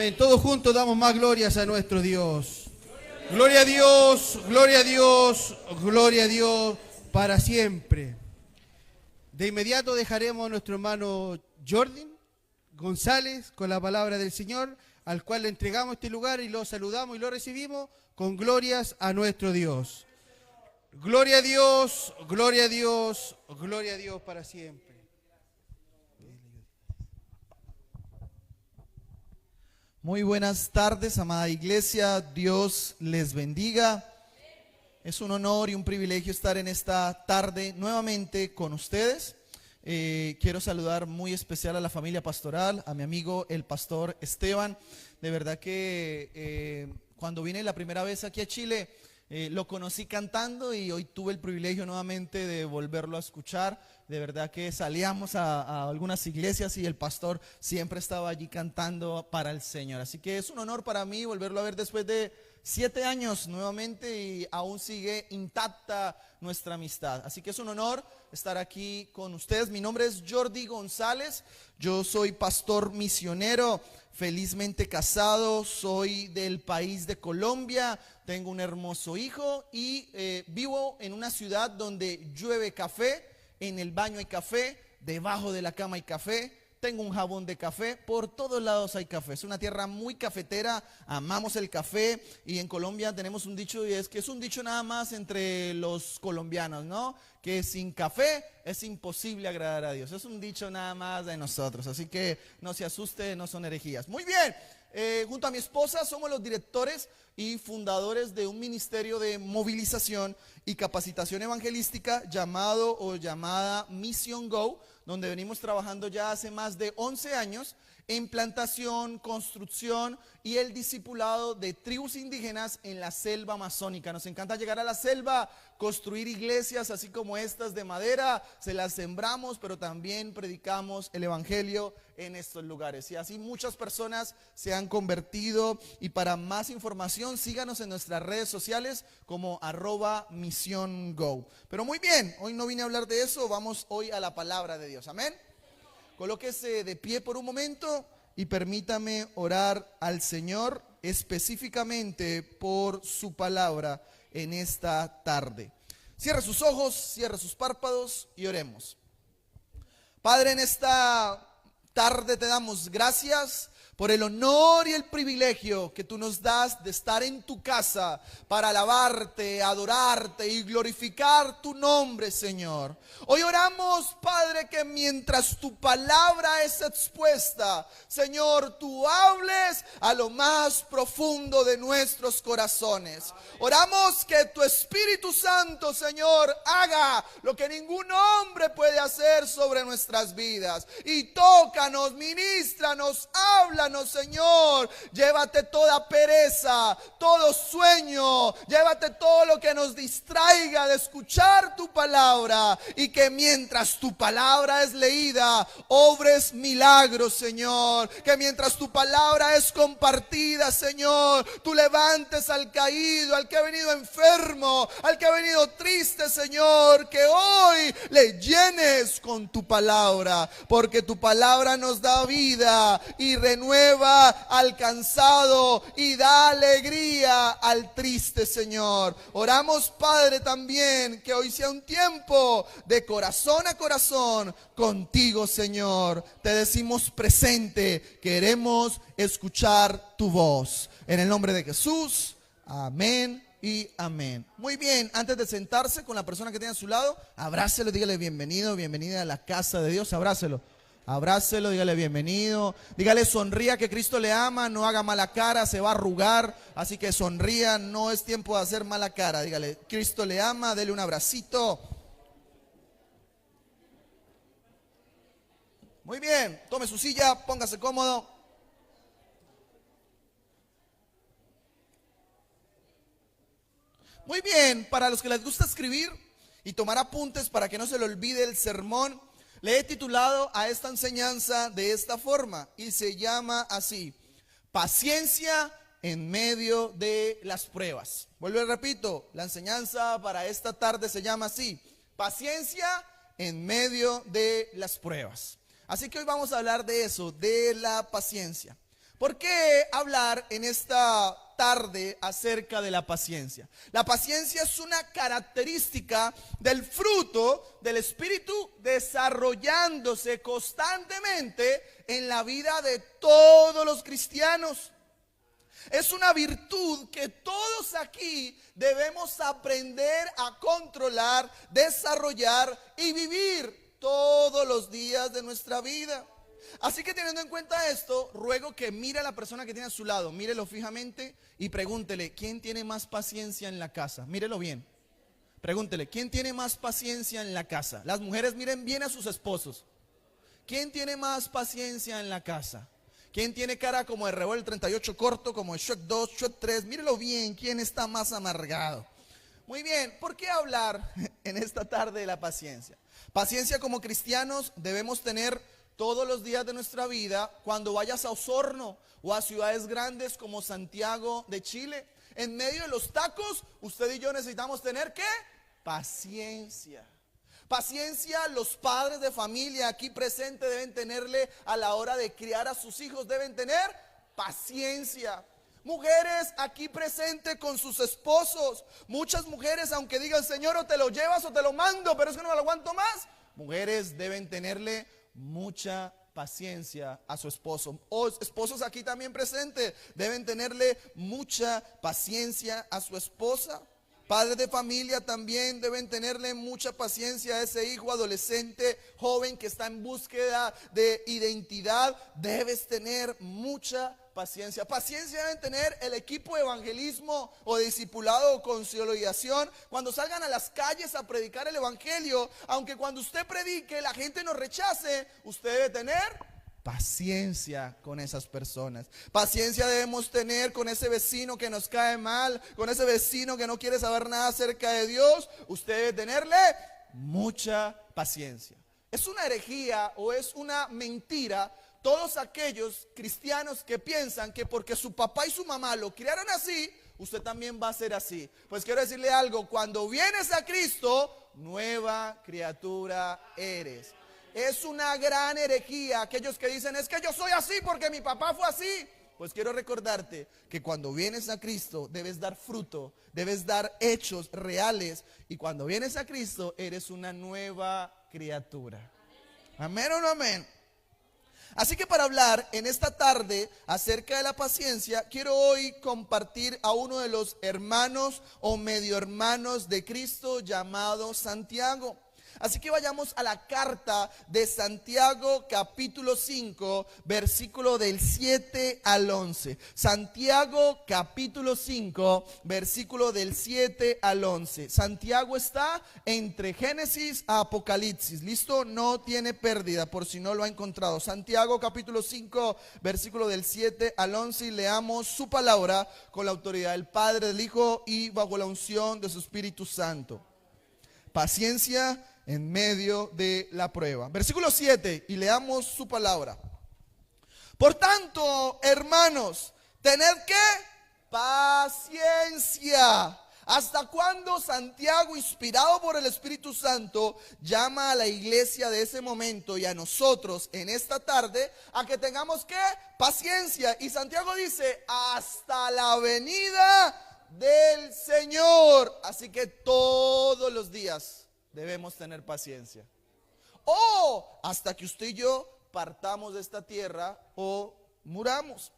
Amén. Todos juntos damos más glorias a nuestro Dios. Gloria a Dios, gloria a Dios, gloria a Dios para siempre. De inmediato dejaremos a nuestro hermano Jordi González con la palabra del Señor, al cual le entregamos este lugar y lo saludamos y lo recibimos con glorias a nuestro Dios. Gloria a Dios, gloria a Dios, gloria a Dios para siempre. Muy buenas tardes, amada iglesia, Dios les bendiga. Es un honor y un privilegio estar en esta tarde nuevamente con ustedes. Quiero saludar muy especial a la familia pastoral, a mi amigo el pastor Esteban. De verdad que cuando vine la primera vez aquí a Chile, lo conocí cantando y hoy tuve el privilegio nuevamente de volverlo a escuchar. De verdad que salíamos a algunas iglesias y el pastor siempre estaba allí cantando para el Señor. Así que es un honor para mí volverlo a ver después de 7 años nuevamente y aún sigue intacta nuestra amistad. Así que es un honor estar aquí con ustedes. Mi nombre es Jordi González, yo soy pastor misionero, felizmente casado, soy del país de Colombia, tengo un hermoso hijo y vivo en una ciudad donde llueve café. En el baño hay café, debajo de la cama hay café, tengo un jabón de café, por todos lados hay café. Es una tierra muy cafetera, amamos el café y en Colombia tenemos un dicho y es que es un dicho nada más entre los colombianos, ¿no? Que sin café es imposible agradar a Dios. Es un dicho nada más de nosotros, así que no se asuste, no son herejías. Muy bien. Junto a mi esposa somos los directores y fundadores de un ministerio de movilización y capacitación evangelística llamado o llamada Mission Go, donde venimos trabajando ya hace más de 11 años en plantación, construcción y el discipulado de tribus indígenas en la selva amazónica. Nos encanta llegar a la selva, construir iglesias así como estas de madera, se las sembramos, pero también predicamos el evangelio en estos lugares. Y así muchas personas se han convertido. Y para más información, síganos en nuestras redes sociales como @misiongo. Pero muy bien, hoy no vine a hablar de eso, vamos hoy a la palabra de Dios. Amén. Colóquese de pie por un momento y permítame orar al Señor específicamente por su palabra en esta tarde. Cierre sus ojos, cierre sus párpados y oremos. Padre, en esta tarde te damos gracias por el honor y el privilegio que tú nos das de estar en tu casa para alabarte, adorarte y glorificar tu nombre, Señor. Hoy oramos, Padre, que mientras tu palabra es expuesta, Señor, tú hables a lo más profundo de nuestros corazones. Oramos que tu Espíritu Santo, Señor, haga lo que ningún hombre puede hacer sobre nuestras vidas. Y tócanos, ministranos, háblanos, Señor. Llévate toda pereza, todo sueño, llévate todo lo que nos distraiga de escuchar tu palabra, y que mientras tu palabra es leída, obres milagros, Señor. Que mientras tu palabra es compartida, Señor, tú levantes al caído, al que ha venido enfermo, al que ha venido triste, Señor. Que hoy le llenes con tu palabra, porque tu palabra nos da vida y renueva al cansado y da alegría al triste, Señor. Oramos, Padre, también que hoy sea un tiempo de corazón a corazón contigo, Señor. Te decimos presente, queremos escuchar tu voz. En el nombre de Jesús, amén y amén. Muy bien, antes de sentarse con la persona que tiene a su lado, abrácelo, dígale bienvenido, bienvenida a la casa de Dios, abrácelo. Abrácelo, dígale bienvenido, dígale sonría que Cristo le ama, no haga mala cara, se va a arrugar, así que sonría, no es tiempo de hacer mala cara, dígale Cristo le ama, dele un abracito. Muy bien, tome su silla, póngase cómodo. Muy bien, para los que les gusta escribir y tomar apuntes para que no se le olvide el sermón, le he titulado a esta enseñanza de esta forma y se llama así: paciencia en medio de las pruebas. Vuelvo y repito, la enseñanza para esta tarde se llama así: paciencia en medio de las pruebas. Así que hoy vamos a hablar de eso, de la paciencia. ¿Por qué hablar en esta tarde acerca de la paciencia? La paciencia es una característica del fruto del Espíritu desarrollándose constantemente en la vida de todos los cristianos. Es una virtud que todos aquí debemos aprender a controlar, desarrollar y vivir todos los días de nuestra vida. Así que teniendo en cuenta esto, ruego que mire a la persona que tiene a su lado, mírelo fijamente y pregúntele, ¿quién tiene más paciencia en la casa? Mírelo bien. Pregúntele, ¿quién tiene más paciencia en la casa? Las mujeres miren bien a sus esposos. ¿Quién tiene más paciencia en la casa? ¿Quién tiene cara como de Revuelo 38 corto, como de Shrek 2, Shrek 3? Mírelo bien, ¿quién está más amargado? Muy bien, ¿por qué hablar en esta tarde de la paciencia? Paciencia como cristianos debemos tener todos los días de nuestra vida. Cuando vayas a Osorno o a ciudades grandes como Santiago de Chile, en medio de los tacos, usted y yo necesitamos tener ¿qué? Paciencia. Paciencia, los padres de familia aquí presentes deben tenerle a la hora de criar a sus hijos, deben tener paciencia. Mujeres aquí presentes con sus esposos, muchas mujeres aunque digan Señor o te lo llevas o te lo mando, pero es que no me lo aguanto más, mujeres deben tenerle mucha paciencia a su esposo. O esposos aquí también presentes deben tenerle mucha paciencia a su esposa. Padres de familia también deben tenerle mucha paciencia a ese hijo adolescente, joven que está en búsqueda de identidad. Debes tener mucha paciencia. Paciencia deben tener el equipo de evangelismo o de discipulado o consolidación cuando salgan a las calles a predicar el evangelio. Aunque cuando usted predique la gente nos rechace, usted debe tener paciencia con esas personas. Paciencia debemos tener con ese vecino que nos cae mal, con ese vecino que no quiere saber nada acerca de Dios. Usted debe tenerle mucha paciencia. Es una herejía o es una mentira todos aquellos cristianos que piensan que porque su papá y su mamá lo criaron así, usted también va a ser así. Pues quiero decirle algo, cuando vienes a Cristo, nueva criatura eres. Es una gran herejía aquellos que dicen, es que yo soy así porque mi papá fue así. Pues quiero recordarte que cuando vienes a Cristo debes dar fruto, debes dar hechos reales. Y cuando vienes a Cristo eres una nueva criatura. ¿Amén o no amén? Así que para hablar en esta tarde acerca de la paciencia, quiero hoy compartir a uno de los hermanos o medio hermanos de Cristo llamado Santiago. Así que vayamos a la carta de Santiago capítulo 5, versículo del 7 al 11. Santiago capítulo 5, versículo del 7 al 11. Santiago está entre Génesis a Apocalipsis. ¿Listo? No tiene pérdida por si no lo ha encontrado. Santiago capítulo 5, versículo del 7 al 11. Y leamos su palabra con la autoridad del Padre, del Hijo y bajo la unción de su Espíritu Santo. Paciencia en medio de la prueba. Versículo 7, y leamos su palabra. Por tanto, hermanos, tened ¿qué? Paciencia. ¿Hasta cuándo? Santiago, inspirado por el Espíritu Santo, llama a la iglesia de ese momento y a nosotros en esta tarde a que tengamos ¿qué? Paciencia. Y Santiago dice, hasta la venida del Señor. Así que todos los días debemos tener paciencia. O hasta que usted y yo partamos de esta tierra o muramos.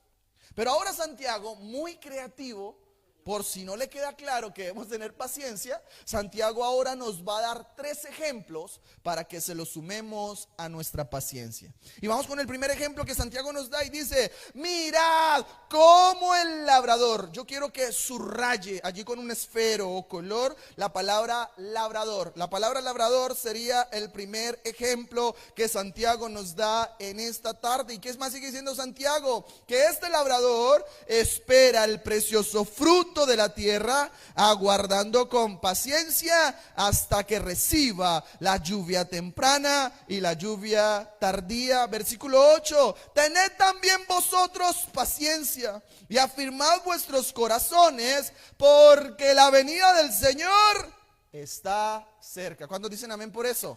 Pero ahora Santiago, muy creativo, por si no le queda claro que debemos tener paciencia, Santiago ahora nos va a dar 3 ejemplos para que se los sumemos a nuestra paciencia. Y vamos con el primer ejemplo que Santiago nos da y dice, mirad cómo el labrador, yo quiero que subraye allí con un esfero o color la palabra labrador. La palabra labrador sería el primer ejemplo que Santiago nos da en esta tarde. ¿Y qué es más sigue diciendo Santiago? Que este labrador espera el precioso fruto de la tierra, aguardando con paciencia hasta que reciba la lluvia temprana y la lluvia tardía. Versículo 8, tened también vosotros paciencia y afirmad vuestros corazones, porque la venida del Señor está cerca. ¿Cuántos dicen amén por eso?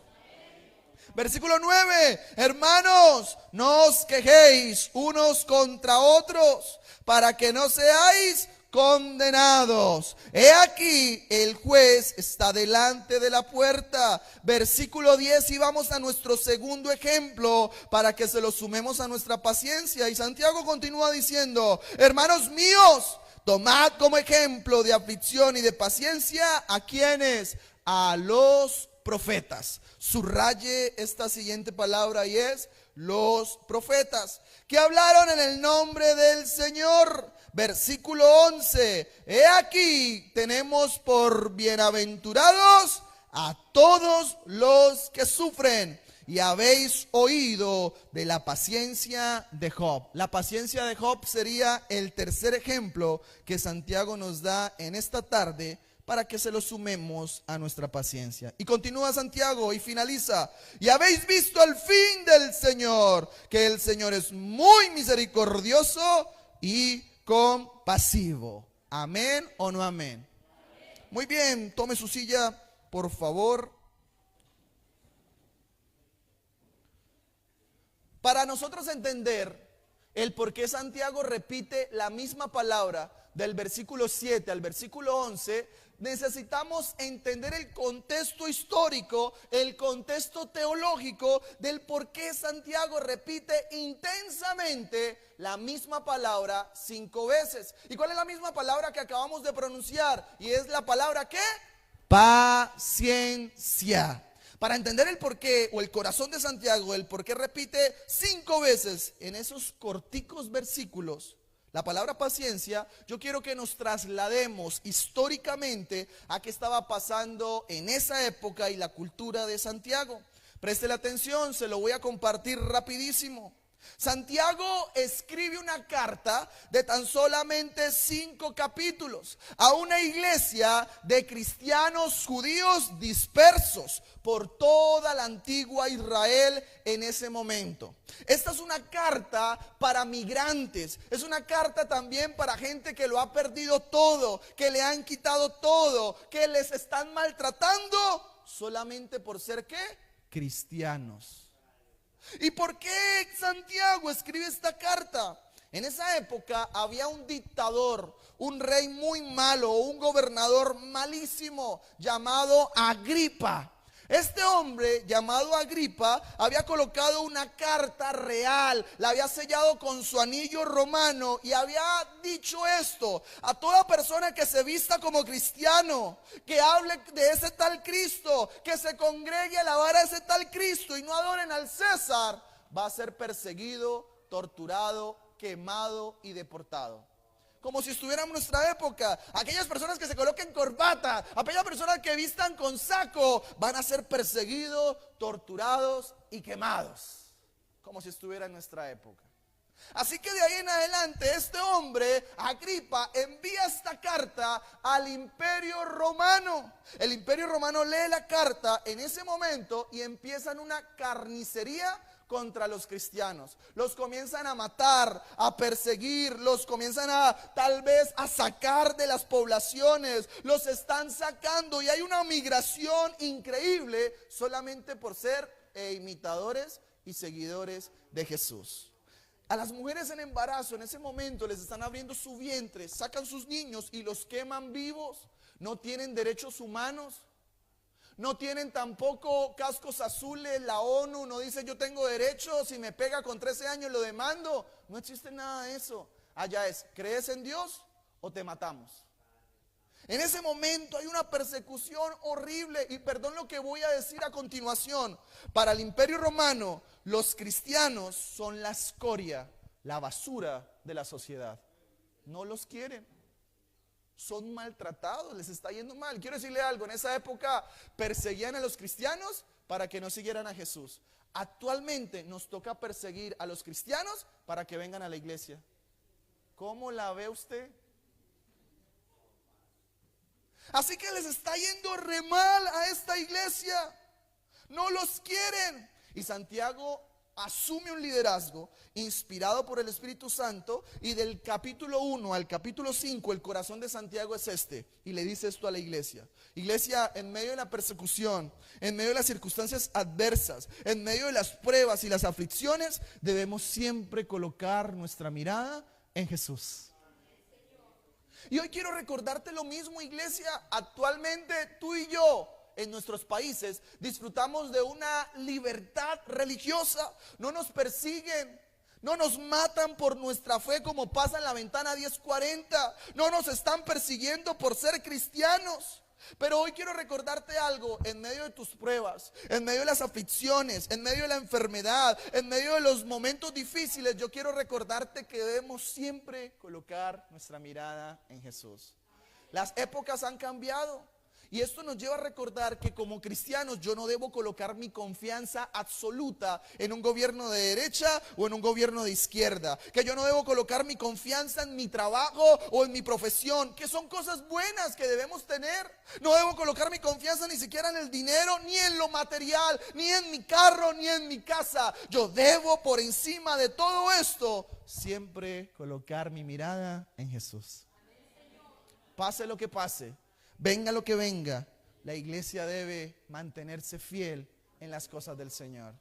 Versículo 9, hermanos, no os quejéis unos contra otros, para que no seáis condenados. He aquí, el juez está delante de la puerta. Versículo 10, y vamos a nuestro segundo ejemplo para que se lo sumemos a nuestra paciencia. Y Santiago continúa diciendo, hermanos míos, tomad como ejemplo de aflicción y de paciencia a quienes, a los profetas. Subraye esta siguiente palabra y es los profetas, que hablaron en el nombre del Señor. Versículo 11, he aquí tenemos por bienaventurados a todos los que sufren, y habéis oído de la paciencia de Job. La paciencia de Job sería el tercer ejemplo que Santiago nos da en esta tarde para que se lo sumemos a nuestra paciencia. Y continúa Santiago y finaliza, y habéis visto el fin del Señor, que el Señor es muy misericordioso y compasivo. ¿Amén o no amén? Muy bien, tome su silla, por favor. Para nosotros entender el por qué Santiago repite la misma palabra del versículo 7 al versículo 11, necesitamos entender el contexto histórico, el contexto teológico del por qué Santiago repite intensamente la misma palabra 5 veces. ¿Y cuál es la misma palabra que acabamos de pronunciar? Y es la palabra ¿qué? Paciencia. Para entender el porqué o el corazón de Santiago, el por qué repite 5 veces en esos corticos versículos la palabra paciencia, yo quiero que nos traslademos históricamente a qué estaba pasando en esa época y la cultura de Santiago. Preste la atención, se lo voy a compartir rapidísimo. Santiago escribe una carta de tan solamente 5 capítulos a una iglesia de cristianos judíos dispersos por toda la antigua Israel en ese momento. Esta es una carta para migrantes, es una carta también para gente que lo ha perdido todo, que le han quitado todo, que les están maltratando solamente por ser ¿qué? Cristianos. ¿Y por qué Santiago escribe esta carta? En esa época había un dictador, un rey muy malo, un gobernador malísimo llamado Agripa. Este hombre llamado Agripa había colocado una carta real, la había sellado con su anillo romano y había dicho esto: a toda persona que se vista como cristiano, que hable de ese tal Cristo, que se congregue a alabar a ese tal Cristo y no adoren al César, va a ser perseguido, torturado, quemado y deportado. Como si estuviéramos en nuestra época. Aquellas personas que se coloquen corbata, aquellas personas que vistan con saco, van a ser perseguidos, torturados y quemados. Como si estuviera en nuestra época. Así que de ahí en adelante este hombre, Agripa, envía esta carta al Imperio Romano. El Imperio Romano lee la carta en ese momento y empiezan una carnicería contra los cristianos. Los comienzan a matar, a perseguir, los comienzan a tal vez a sacar de las poblaciones, los están sacando y hay una migración increíble solamente por ser imitadores y seguidores de Jesús. A las mujeres en embarazo en ese momento les están abriendo su vientre, sacan sus niños y los queman vivos. No tienen derechos humanos. No tienen tampoco cascos azules. La ONU no dice yo tengo derechos, si me pega con 13 años lo demando. No existe nada de eso. Allá es, ¿crees en Dios o te matamos? En ese momento hay una persecución horrible. Y perdón lo que voy a decir a continuación. Para el Imperio Romano, los cristianos son la escoria, la basura de la sociedad. No los quieren. Son maltratados, les está yendo mal. Quiero decirle algo, en esa época perseguían a los cristianos para que no siguieran a Jesús. Actualmente nos toca perseguir a los cristianos para que vengan a la iglesia. ¿Cómo la ve usted? Así que les está yendo re mal a esta iglesia. No los quieren. Y Santiago asume un liderazgo inspirado por el Espíritu Santo, y del capítulo 1 al capítulo 5 el corazón de Santiago es este, y le dice esto a la iglesia: iglesia, en medio de la persecución, en medio de las circunstancias adversas, en medio de las pruebas y las aflicciones, debemos siempre colocar nuestra mirada en Jesús. Y hoy quiero recordarte lo mismo, iglesia. Actualmente tú y yo en nuestros países disfrutamos de una libertad religiosa. No nos persiguen, no nos matan por nuestra fe como pasa en la Ventana 1040. No nos están persiguiendo por ser cristianos. Pero hoy quiero recordarte algo: en medio de tus pruebas, en medio de las aflicciones, en medio de la enfermedad, en medio de los momentos difíciles, yo quiero recordarte que debemos siempre colocar nuestra mirada en Jesús. Las épocas han cambiado, y esto nos lleva a recordar que como cristianos yo no debo colocar mi confianza absoluta en un gobierno de derecha o en un gobierno de izquierda. Que yo no debo colocar mi confianza en mi trabajo o en mi profesión, que son cosas buenas que debemos tener. No debo colocar mi confianza ni siquiera en el dinero, ni en lo material, ni en mi carro, ni en mi casa. Yo debo, por encima de todo esto, siempre colocar mi mirada en Jesús. Pase lo que pase, venga lo que venga, la iglesia debe mantenerse fiel en las cosas del Señor,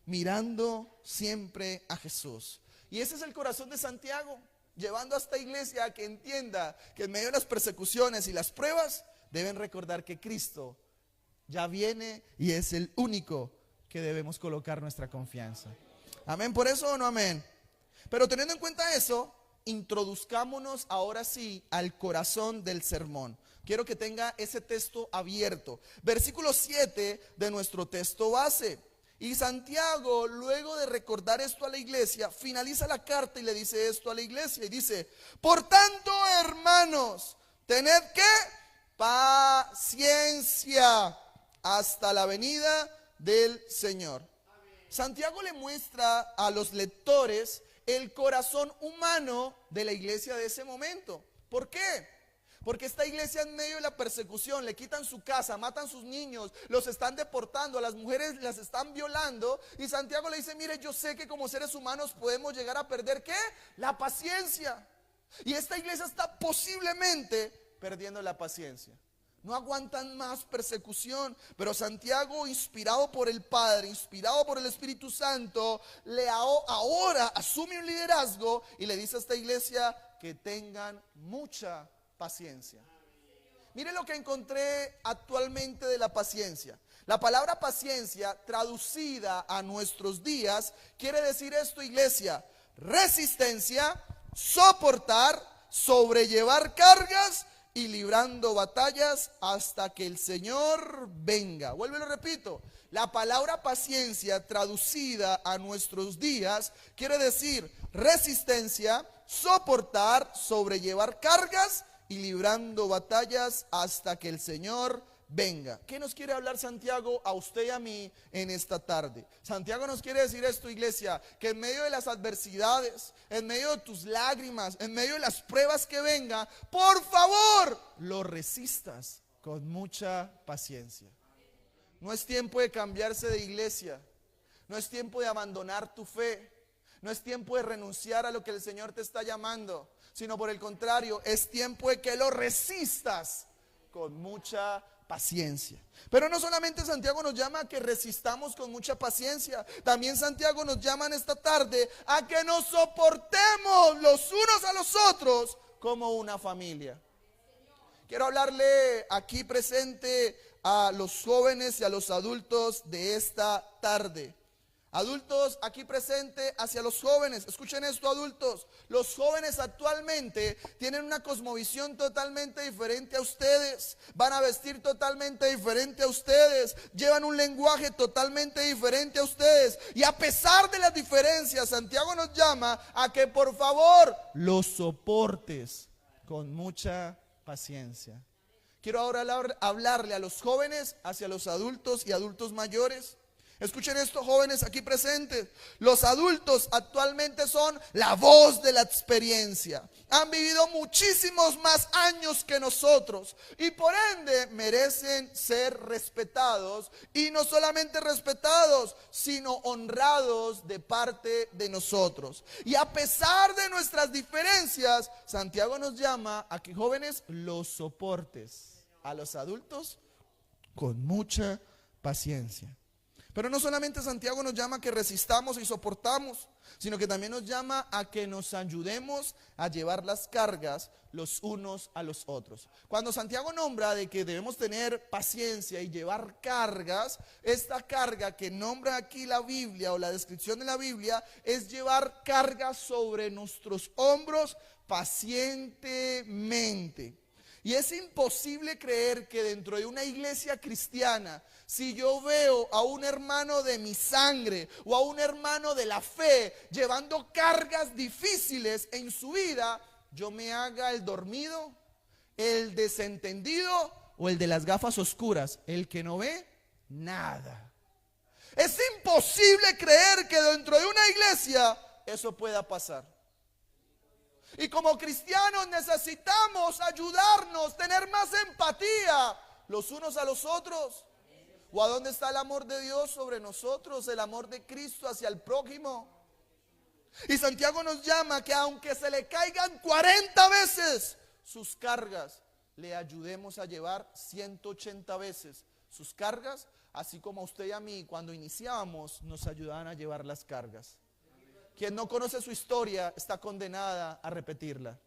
mirando siempre a Jesús. Y ese es el corazón de Santiago, llevando a esta iglesia a que entienda que en medio de las persecuciones y las pruebas deben recordar que Cristo ya viene y es el único que debemos colocar nuestra confianza. ¿Amén por eso o no amén? Pero teniendo en cuenta eso, introduzcámonos ahora sí al corazón del sermón. Quiero que tenga ese texto abierto. Versículo 7 de nuestro texto base. Y Santiago, luego de recordar esto a la iglesia, finaliza la carta y le dice esto a la iglesia. Y dice: por tanto, hermanos, tened ¿qué? Paciencia hasta la venida del Señor. Santiago le muestra a los lectores el corazón humano de la iglesia de ese momento. ¿Por qué? Porque esta iglesia, en medio de la persecución, le quitan su casa, matan sus niños, los están deportando, a las mujeres las están violando. Y Santiago le dice: mire, yo sé que como seres humanos podemos llegar a perder ¿qué? La paciencia. Y esta iglesia está posiblemente perdiendo la paciencia. No aguantan más persecución. Pero Santiago, inspirado por el Padre, inspirado por el Espíritu Santo, ahora asume un liderazgo y le dice a esta iglesia que tengan mucha paciencia. Mire lo que encontré actualmente de la paciencia. La palabra paciencia, traducida a nuestros días, quiere decir esto, iglesia: resistencia, soportar, sobrellevar cargas y librando batallas hasta que el Señor venga. Vuelvo y lo repito. La palabra paciencia, traducida a nuestros días, quiere decir resistencia, soportar, sobrellevar cargas y librando batallas hasta que el Señor venga. ¿Qué nos quiere hablar Santiago a usted y a mí en esta tarde? Santiago nos quiere decir esto, iglesia: que en medio de las adversidades, en medio de tus lágrimas, en medio de las pruebas que vengan, por favor, lo resistas con mucha paciencia. No es tiempo de cambiarse de iglesia, no es tiempo de abandonar tu fe, no es tiempo de renunciar a lo que el Señor te está llamando, sino por el contrario, es tiempo de que lo resistas con mucha paciencia. Pero no solamente Santiago nos llama a que resistamos con mucha paciencia, también Santiago nos llama en esta tarde a que nos soportemos los unos a los otros como una familia. Quiero hablarle aquí presente a los jóvenes y a los adultos de esta tarde. Adultos aquí presentes hacia los jóvenes. Escuchen esto, adultos. Los jóvenes actualmente tienen una cosmovisión totalmente diferente a ustedes. Van a vestir totalmente diferente a ustedes. Llevan un lenguaje totalmente diferente a ustedes. Y a pesar de las diferencias, Santiago nos llama a que por favor los soportes con mucha paciencia. Quiero ahora hablarle a los jóvenes hacia los adultos y adultos mayores. Escuchen esto, jóvenes aquí presentes. Los adultos actualmente son la voz de la experiencia. Han vivido muchísimos más años que nosotros y por ende merecen ser respetados, y no solamente respetados, sino honrados de parte de nosotros. Y a pesar de nuestras diferencias, Santiago nos llama a que, jóvenes, los soportes a los adultos con mucha paciencia. Pero no solamente Santiago nos llama a que resistamos y soportamos, sino que también nos llama a que nos ayudemos a llevar las cargas los unos a los otros. Cuando Santiago nombra de que debemos tener paciencia y llevar cargas, esta carga que nombra aquí la Biblia o la descripción de la Biblia es llevar cargas sobre nuestros hombros pacientemente. Y es imposible creer que dentro de una iglesia cristiana, si yo veo a un hermano de mi sangre o a un hermano de la fe llevando cargas difíciles en su vida, yo me haga el dormido, el desentendido o el de las gafas oscuras, el que no ve nada. Es imposible creer que dentro de una iglesia eso pueda pasar. Y como cristianos necesitamos ayudarnos, tener más empatía los unos a los otros. ¿O a dónde está el amor de Dios sobre nosotros? El amor de Cristo hacia el prójimo. Y Santiago nos llama que aunque se le caigan 40 veces sus cargas, le ayudemos a llevar 180 veces sus cargas, así como a usted y a mí cuando iniciábamos nos ayudaban a llevar las cargas. Quien no conoce su historia está condenada a repetirla.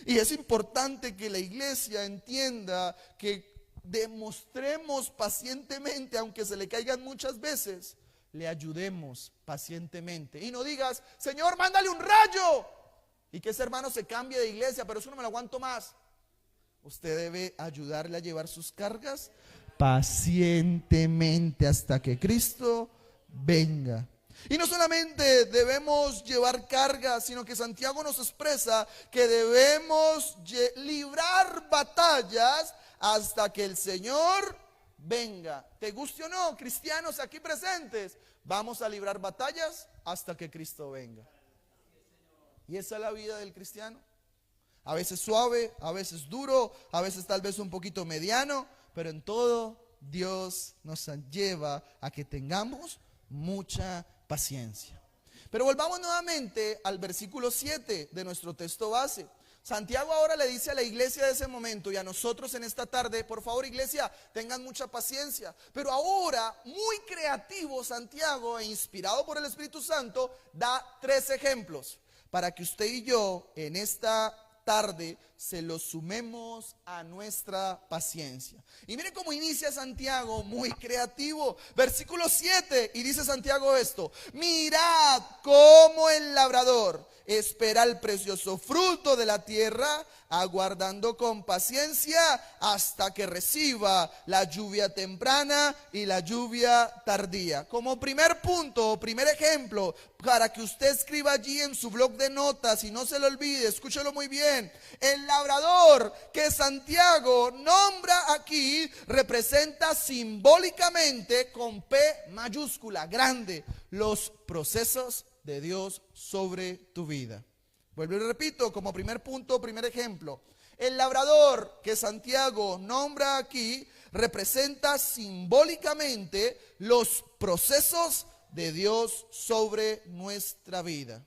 Y es importante que la iglesia entienda que demostremos pacientemente, aunque se le caigan muchas veces, le ayudemos pacientemente. Y no digas, Señor, mándale un rayo, y que ese hermano se cambie de iglesia, pero eso no me lo aguanto más. Usted debe ayudarle a llevar sus cargas pacientemente hasta que Cristo venga. Y no solamente debemos llevar cargas, sino que Santiago nos expresa que debemos librar batallas hasta que el Señor venga. Te guste o no, cristianos aquí presentes, vamos a librar batallas hasta que Cristo venga. Y esa es la vida del cristiano. A veces suave, a veces duro, a veces tal vez un poquito mediano, pero en todo Dios nos lleva a que tengamos mucha paciencia. Pero volvamos nuevamente al versículo 7 de nuestro texto base. Santiago ahora le dice a la iglesia de ese momento y a nosotros en esta tarde, por favor, iglesia, tengan mucha paciencia. Pero ahora, muy creativo, Santiago, e inspirado por el Espíritu Santo, da 3 ejemplos para que usted y yo en esta tarde se los sumemos a nuestra paciencia. Y miren cómo inicia Santiago, muy creativo. Versículo 7, y dice Santiago esto: mirad cómo el labrador espera el precioso fruto de la tierra, aguardando con paciencia hasta que reciba la lluvia temprana y la lluvia tardía. Como primer punto, primer ejemplo, para que usted escriba allí en su blog de notas y no se lo olvide, escúchelo muy bien. El labrador que Santiago nombra aquí representa simbólicamente, con P mayúscula, grande, los procesos de Dios sobre tu vida. Vuelvo y repito, como primer punto, primer ejemplo. El labrador que Santiago nombra aquí representa simbólicamente los procesos de Dios sobre nuestra vida.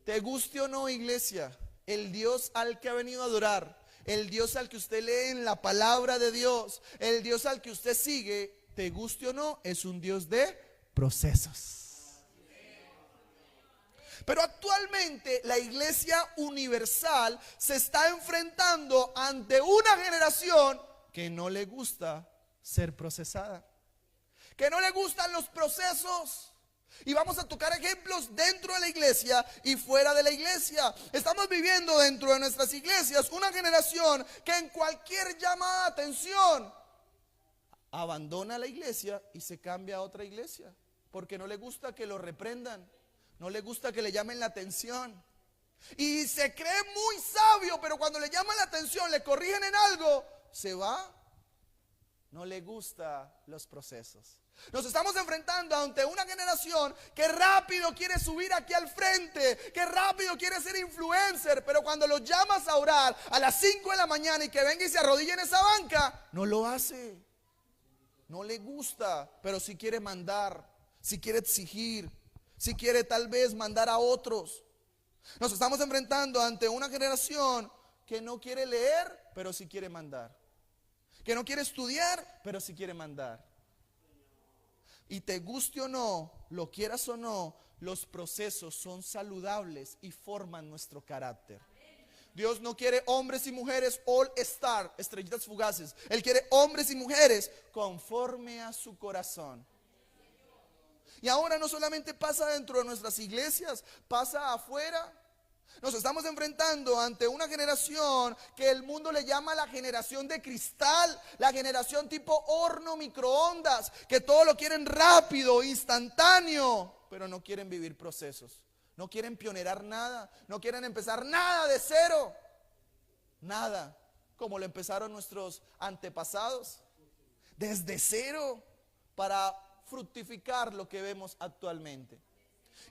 Te guste o no, iglesia, el Dios al que ha venido a adorar, el Dios al que usted lee en la palabra de Dios, el Dios al que usted sigue, te guste o no, es un Dios de procesos. Pero actualmente la iglesia universal se está enfrentando ante una generación que no le gusta ser procesada, que no le gustan los procesos. Y vamos a tocar ejemplos dentro de la iglesia y fuera de la iglesia. Estamos viviendo dentro de nuestras iglesias una generación que en cualquier llamada de atención abandona la iglesia y se cambia a otra iglesia, porque no le gusta que lo reprendan, no le gusta que le llamen la atención. Y se cree muy sabio, pero cuando le llaman la atención, le corrigen en algo, se va. no le gustan los procesos. Nos estamos enfrentando ante una generación que rápido quiere subir aquí al frente, que rápido quiere ser influencer, pero cuando los llamas a orar a las 5 de la mañana y que venga y se arrodille en esa banca, no lo hace. No le gusta, pero sí quiere mandar, sí quiere exigir, sí quiere tal vez mandar a otros. Nos estamos enfrentando ante una generación que no quiere leer, pero sí quiere mandar. Que no quiere estudiar, pero sí quiere mandar. Y te guste o no, lo quieras o no, los procesos son saludables y forman nuestro carácter. Dios no quiere hombres y mujeres all star, estrellitas fugaces. Él quiere hombres y mujeres conforme a su corazón. Y ahora no solamente pasa dentro de nuestras iglesias, pasa afuera. Nos estamos enfrentando ante una generación que el mundo le llama la generación de cristal, la generación tipo horno microondas, que todo lo quieren rápido, instantáneo, pero no quieren vivir procesos, no quieren pionerar nada, no quieren empezar nada de cero, nada, como lo empezaron nuestros antepasados, desde cero, para fructificar lo que vemos actualmente.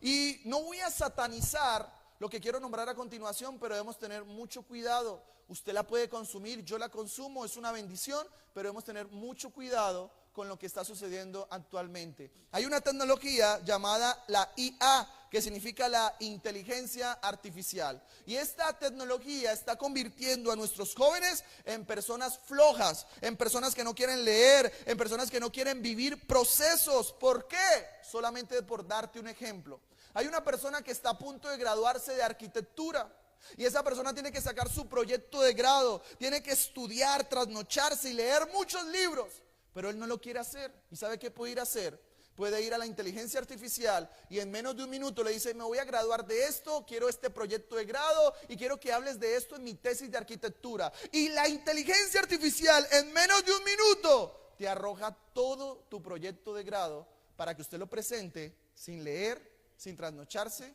Y no voy a satanizar lo que quiero nombrar a continuación, pero debemos tener mucho cuidado. Usted la puede consumir, yo la consumo, es una bendición, pero debemos tener mucho cuidado con lo que está sucediendo actualmente. Hay una tecnología llamada la IA, que significa la inteligencia artificial. Y esta tecnología está convirtiendo a nuestros jóvenes en personas flojas, en personas que no quieren leer, en personas que no quieren vivir procesos. ¿Por qué? Solamente por darte un ejemplo. Hay una persona que está a punto de graduarse de arquitectura y esa persona tiene que sacar su proyecto de grado, tiene que estudiar, trasnocharse y leer muchos libros, pero él no lo quiere hacer. ¿Y sabe qué puede ir a hacer? Puede ir a la inteligencia artificial y en menos de un minuto le dice: me voy a graduar de esto, quiero este proyecto de grado y quiero que hables de esto en mi tesis de arquitectura. Y la inteligencia artificial en menos de un minuto te arroja todo tu proyecto de grado para que usted lo presente sin leer, sin trasnocharse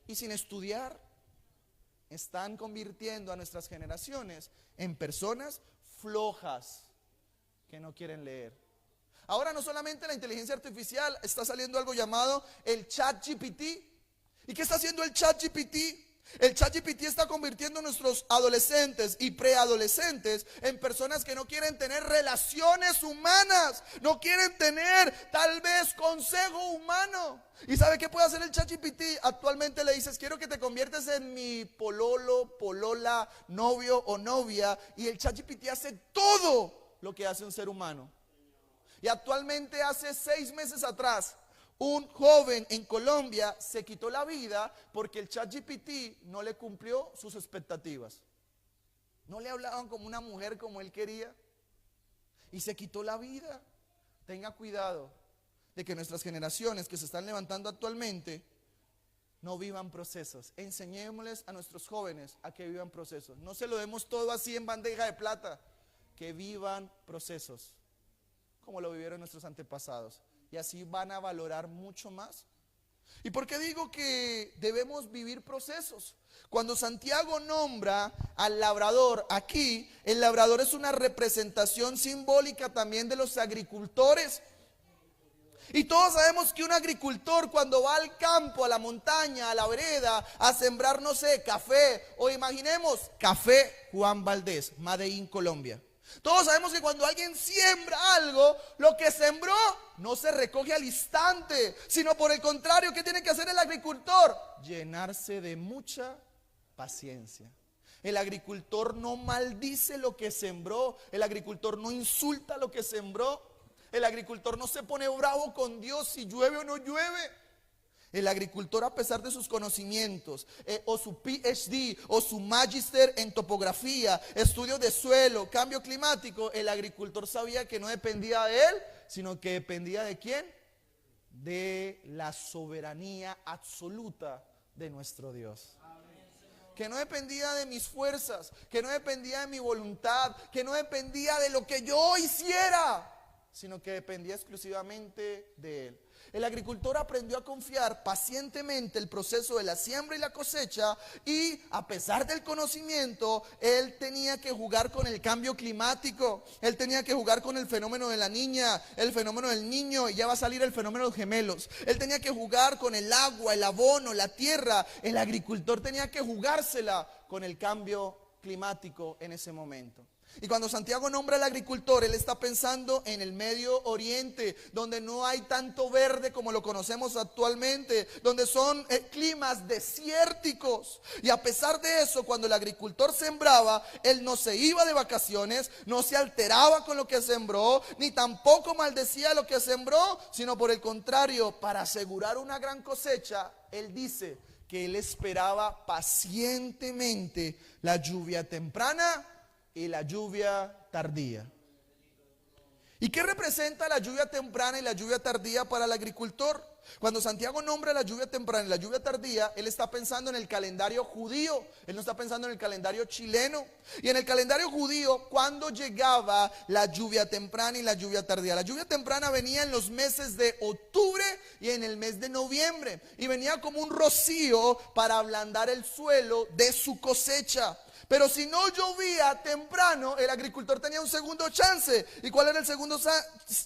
y sin estudiar. Están convirtiendo a nuestras generaciones en personas flojas que no quieren leer. Ahora no solamente la inteligencia artificial, está saliendo algo llamado el ChatGPT. ¿Y qué está haciendo el ChatGPT? El ChatGPT está convirtiendo a nuestros adolescentes y preadolescentes en personas que no quieren tener relaciones humanas, no quieren tener tal vez consejo humano. ¿Y sabe qué puede hacer el ChatGPT? Actualmente le dices: quiero que te conviertas en mi pololo, polola, novio o novia, y el ChatGPT hace todo lo que hace un ser humano. Y actualmente, hace 6 meses atrás, un joven en Colombia se quitó la vida porque el ChatGPT no le cumplió sus expectativas. No le hablaban como una mujer como él quería y se quitó la vida. Tenga cuidado de que nuestras generaciones que se están levantando actualmente no vivan procesos. Enseñémosles a nuestros jóvenes a que vivan procesos. No se lo demos todo así en bandeja de plata. Que vivan procesos como lo vivieron nuestros antepasados. Y así van a valorar mucho más. ¿Y por qué digo que debemos vivir procesos? Cuando Santiago nombra al labrador aquí, el labrador es una representación simbólica también de los agricultores. Y todos sabemos que un agricultor, cuando va al campo, a la montaña, a la vereda, a sembrar, no sé, café, o imaginemos café Juan Valdés, Made in Colombia. Todos sabemos que cuando alguien siembra algo, lo que sembró no se recoge al instante, sino por el contrario, ¿qué tiene que hacer el agricultor? Llenarse de mucha paciencia. El agricultor no maldice lo que sembró, el agricultor no insulta lo que sembró, el agricultor no se pone bravo con Dios si llueve o no llueve. El agricultor, a pesar de sus conocimientos, o su PhD, o su Magister en topografía, estudios de suelo, cambio climático, el agricultor sabía que no dependía de él, sino que dependía ¿de quién? De la soberanía absoluta de nuestro Dios. Que no dependía de mis fuerzas, que no dependía de mi voluntad, que no dependía de lo que yo hiciera, sino que dependía exclusivamente de Él. El agricultor aprendió a confiar pacientemente el proceso de la siembra y la cosecha, y a pesar del conocimiento, él tenía que jugar con el cambio climático, él tenía que jugar con el fenómeno de la niña, el fenómeno del niño, y ya va a salir el fenómeno de los gemelos. Él tenía que jugar con el agua, el abono, la tierra. El agricultor tenía que jugársela con el cambio climático en ese momento. Y cuando Santiago nombra al agricultor, él está pensando en el Medio Oriente, donde no hay tanto verde como lo conocemos actualmente, donde son climas desérticos. Y a pesar de eso, cuando el agricultor sembraba, él no se iba de vacaciones, no se alteraba con lo que sembró, ni tampoco maldecía lo que sembró, sino por el contrario, para asegurar una gran cosecha, él dice que él esperaba pacientemente la lluvia temprana y la lluvia tardía. ¿Y qué representa la lluvia temprana y la lluvia tardía para el agricultor? Cuando Santiago nombra la lluvia temprana y la lluvia tardía, él está pensando en el calendario judío, él no está pensando en el calendario chileno. Y en el calendario judío, ¿cuándo llegaba la lluvia temprana y la lluvia tardía? La lluvia temprana venía en los meses de octubre y en el mes de noviembre, y venía como un rocío para ablandar el suelo de su cosecha. Pero si no llovía temprano, el agricultor tenía un segundo chance. ¿Y cuál era el segundo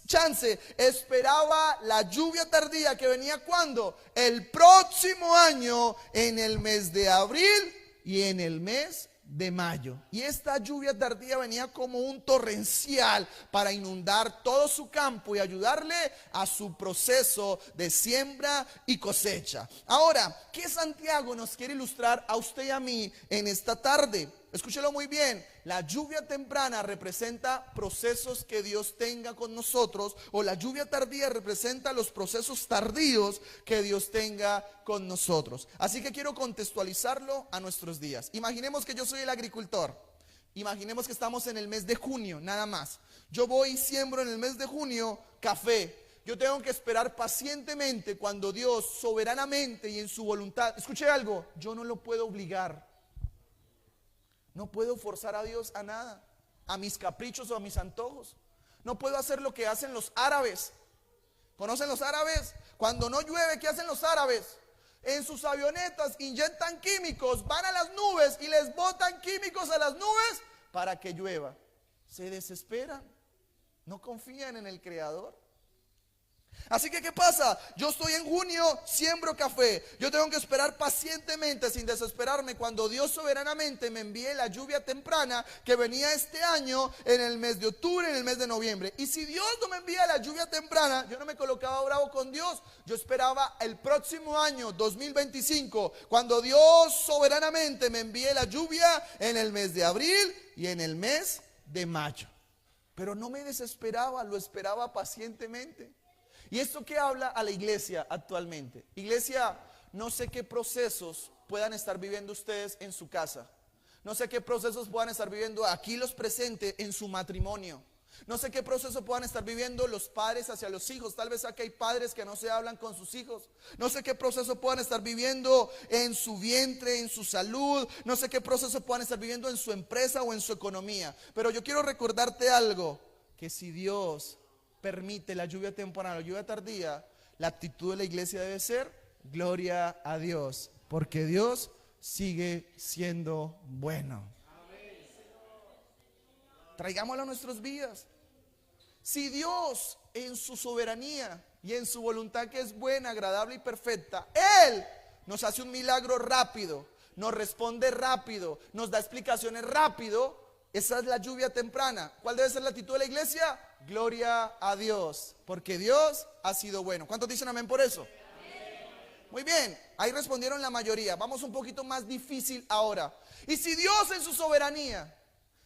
chance? Esperaba la lluvia tardía, que venía ¿cuándo? El próximo año, en el mes de abril y en el mes de mayo. Y esta lluvia tardía venía como un torrencial para inundar todo su campo y ayudarle a su proceso de siembra y cosecha. Ahora, ¿qué Santiago nos quiere ilustrar a usted y a mí en esta tarde? Escúchelo muy bien. La lluvia temprana representa procesos que Dios tenga con nosotros, o la lluvia tardía representa los procesos tardíos que Dios tenga con nosotros. Así que quiero contextualizarlo a nuestros días. Imaginemos que yo soy el agricultor. Imaginemos que estamos en el mes de junio, nada más. Yo voy y siembro en el mes de junio café. Yo tengo que esperar pacientemente cuando Dios soberanamente y en su voluntad. Escuche algo, yo no lo puedo obligar. No puedo forzar a Dios a nada, a mis caprichos o a mis antojos. No puedo hacer lo que hacen los árabes. ¿Conocen los árabes? Cuando no llueve, ¿qué hacen los árabes? En sus avionetas inyectan químicos, van a las nubes y les botan químicos a las nubes para que llueva. Se desesperan, no confían en el Creador. Así que ¿qué pasa? Yo estoy en junio, siembro café. Yo tengo que esperar pacientemente, sin desesperarme, cuando Dios soberanamente me envíe la lluvia temprana que venía este año en el mes de octubre, en el mes de noviembre. Y si Dios no me envía la lluvia temprana, yo no me colocaba bravo con Dios. Yo esperaba el próximo año, 2025, cuando Dios soberanamente me envíe la lluvia en el mes de abril y en el mes de mayo. Pero no me desesperaba, lo esperaba pacientemente. ¿Y esto qué habla a la iglesia actualmente? Iglesia, no sé qué procesos puedan estar viviendo ustedes en su casa. No sé qué procesos puedan estar viviendo aquí los presentes en su matrimonio. No sé qué proceso puedan estar viviendo los padres hacia los hijos. Tal vez aquí hay padres que no se hablan con sus hijos. No sé qué proceso puedan estar viviendo en su vientre, en su salud. No sé qué proceso puedan estar viviendo en su empresa o en su economía. Pero yo quiero recordarte algo, que si Dios permite la lluvia temprana, la lluvia tardía, la actitud de la iglesia debe ser gloria a Dios, porque Dios sigue siendo bueno. Traigámoslo a nuestros días. Si Dios en su soberanía y en su voluntad, que es buena, agradable y perfecta, Él nos hace un milagro rápido, nos responde rápido, nos da explicaciones rápido, esa es la lluvia temprana. ¿Cuál debe ser la actitud de la iglesia? Gloria a Dios, porque Dios ha sido bueno. ¿Cuántos dicen amén por eso? Amén. Muy bien, ahí respondieron la mayoría. Vamos un poquito más difícil ahora. Y si Dios en su soberanía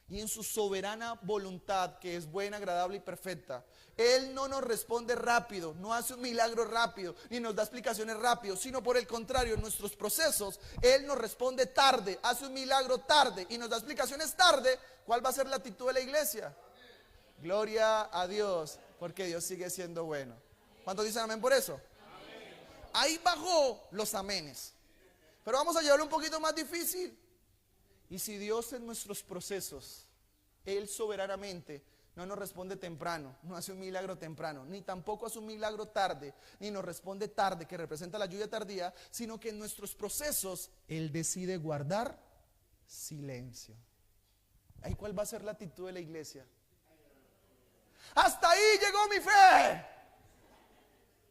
y en su soberana voluntad, que es buena, agradable y perfecta, Él no nos responde rápido, no hace un milagro rápido, ni nos da explicaciones rápido, sino por el contrario, en nuestros procesos, Él nos responde tarde, hace un milagro tarde y nos da explicaciones tarde, ¿cuál va a ser la actitud de la iglesia? Gloria a Dios, porque Dios sigue siendo bueno. ¿Cuántos dicen amén por eso? Amén. Ahí bajó los amenes. Pero vamos a llevarlo un poquito más difícil. Y si Dios en nuestros procesos, Él soberanamente no nos responde temprano, no hace un milagro temprano, ni tampoco hace un milagro tarde, ni nos responde tarde, que representa la lluvia tardía, sino que en nuestros procesos Él decide guardar silencio. ¿Ahí cuál va a ser la actitud de la iglesia? Hasta ahí llegó mi fe.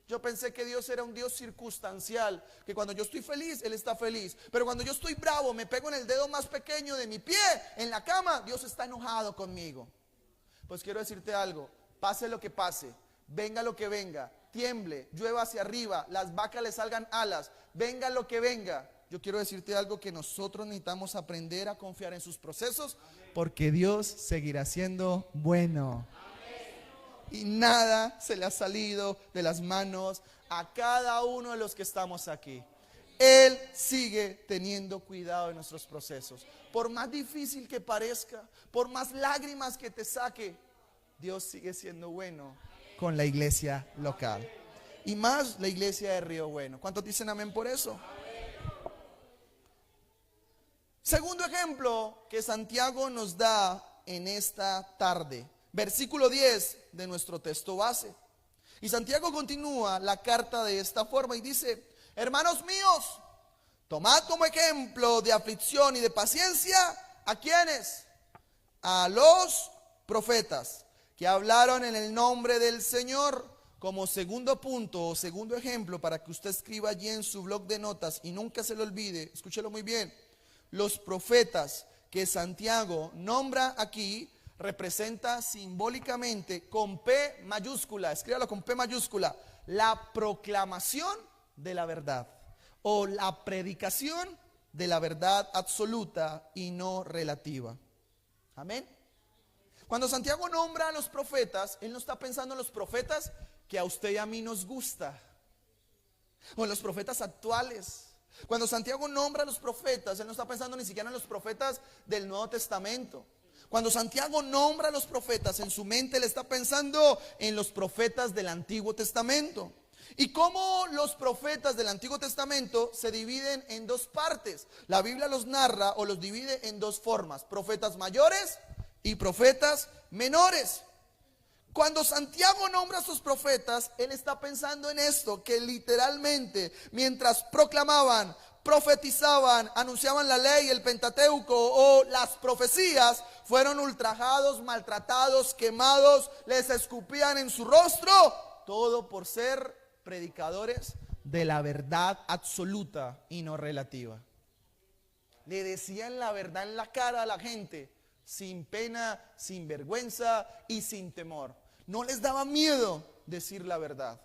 Yo pensé que Dios era un Dios circunstancial, que cuando yo estoy feliz, Él está feliz. Pero cuando yo estoy bravo, me pego en el dedo más pequeño de mi pie, en la cama, Dios está enojado conmigo. Pues quiero decirte algo, pase lo que pase, venga lo que venga, tiemble, llueva hacia arriba, las vacas le salgan alas, venga lo que venga. Yo quiero decirte algo, que nosotros necesitamos aprender a confiar en sus procesos, porque Dios seguirá siendo bueno. Y nada se le ha salido de las manos a cada uno de los que estamos aquí. Él sigue teniendo cuidado de nuestros procesos. Por más difícil que parezca, por más lágrimas que te saque, Dios sigue siendo bueno con la iglesia local. Y más la iglesia de Río Bueno. ¿Cuántos dicen amén por eso? Segundo ejemplo que Santiago nos da en esta tarde. Versículo 10 de nuestro texto base. Y Santiago continúa la carta de esta forma y dice: hermanos míos, tomad como ejemplo de aflicción y de paciencia ¿a quiénes? A los profetas que hablaron en el nombre del Señor. Como segundo punto o segundo ejemplo, para que usted escriba allí en su blog de notas y nunca se lo olvide, escúchelo muy bien. Los profetas que Santiago nombra aquí representa simbólicamente con P mayúscula, escríbalo con P mayúscula, la proclamación de la verdad o la predicación de la verdad absoluta y no relativa. Amén. Cuando Santiago nombra a los profetas, él no está pensando en los profetas que a usted y a mí nos gusta, o en los profetas actuales. Cuando Santiago nombra a los profetas, él no está pensando ni siquiera en los profetas del Nuevo Testamento. Cuando Santiago nombra a los profetas, en su mente él está pensando en los profetas del Antiguo Testamento. Y cómo los profetas del Antiguo Testamento se dividen en dos partes. La Biblia los narra o los divide en dos formas: profetas mayores y profetas menores. Cuando Santiago nombra a sus profetas, él está pensando en esto, que literalmente mientras proclamaban, profetizaban, anunciaban la ley, el Pentateuco o las profecías, fueron ultrajados, maltratados, quemados, les escupían en su rostro, todo por ser predicadores de la verdad absoluta y no relativa. Le decían la verdad en la cara a la gente, sin pena, sin vergüenza y sin temor. No les daba miedo decir la verdad.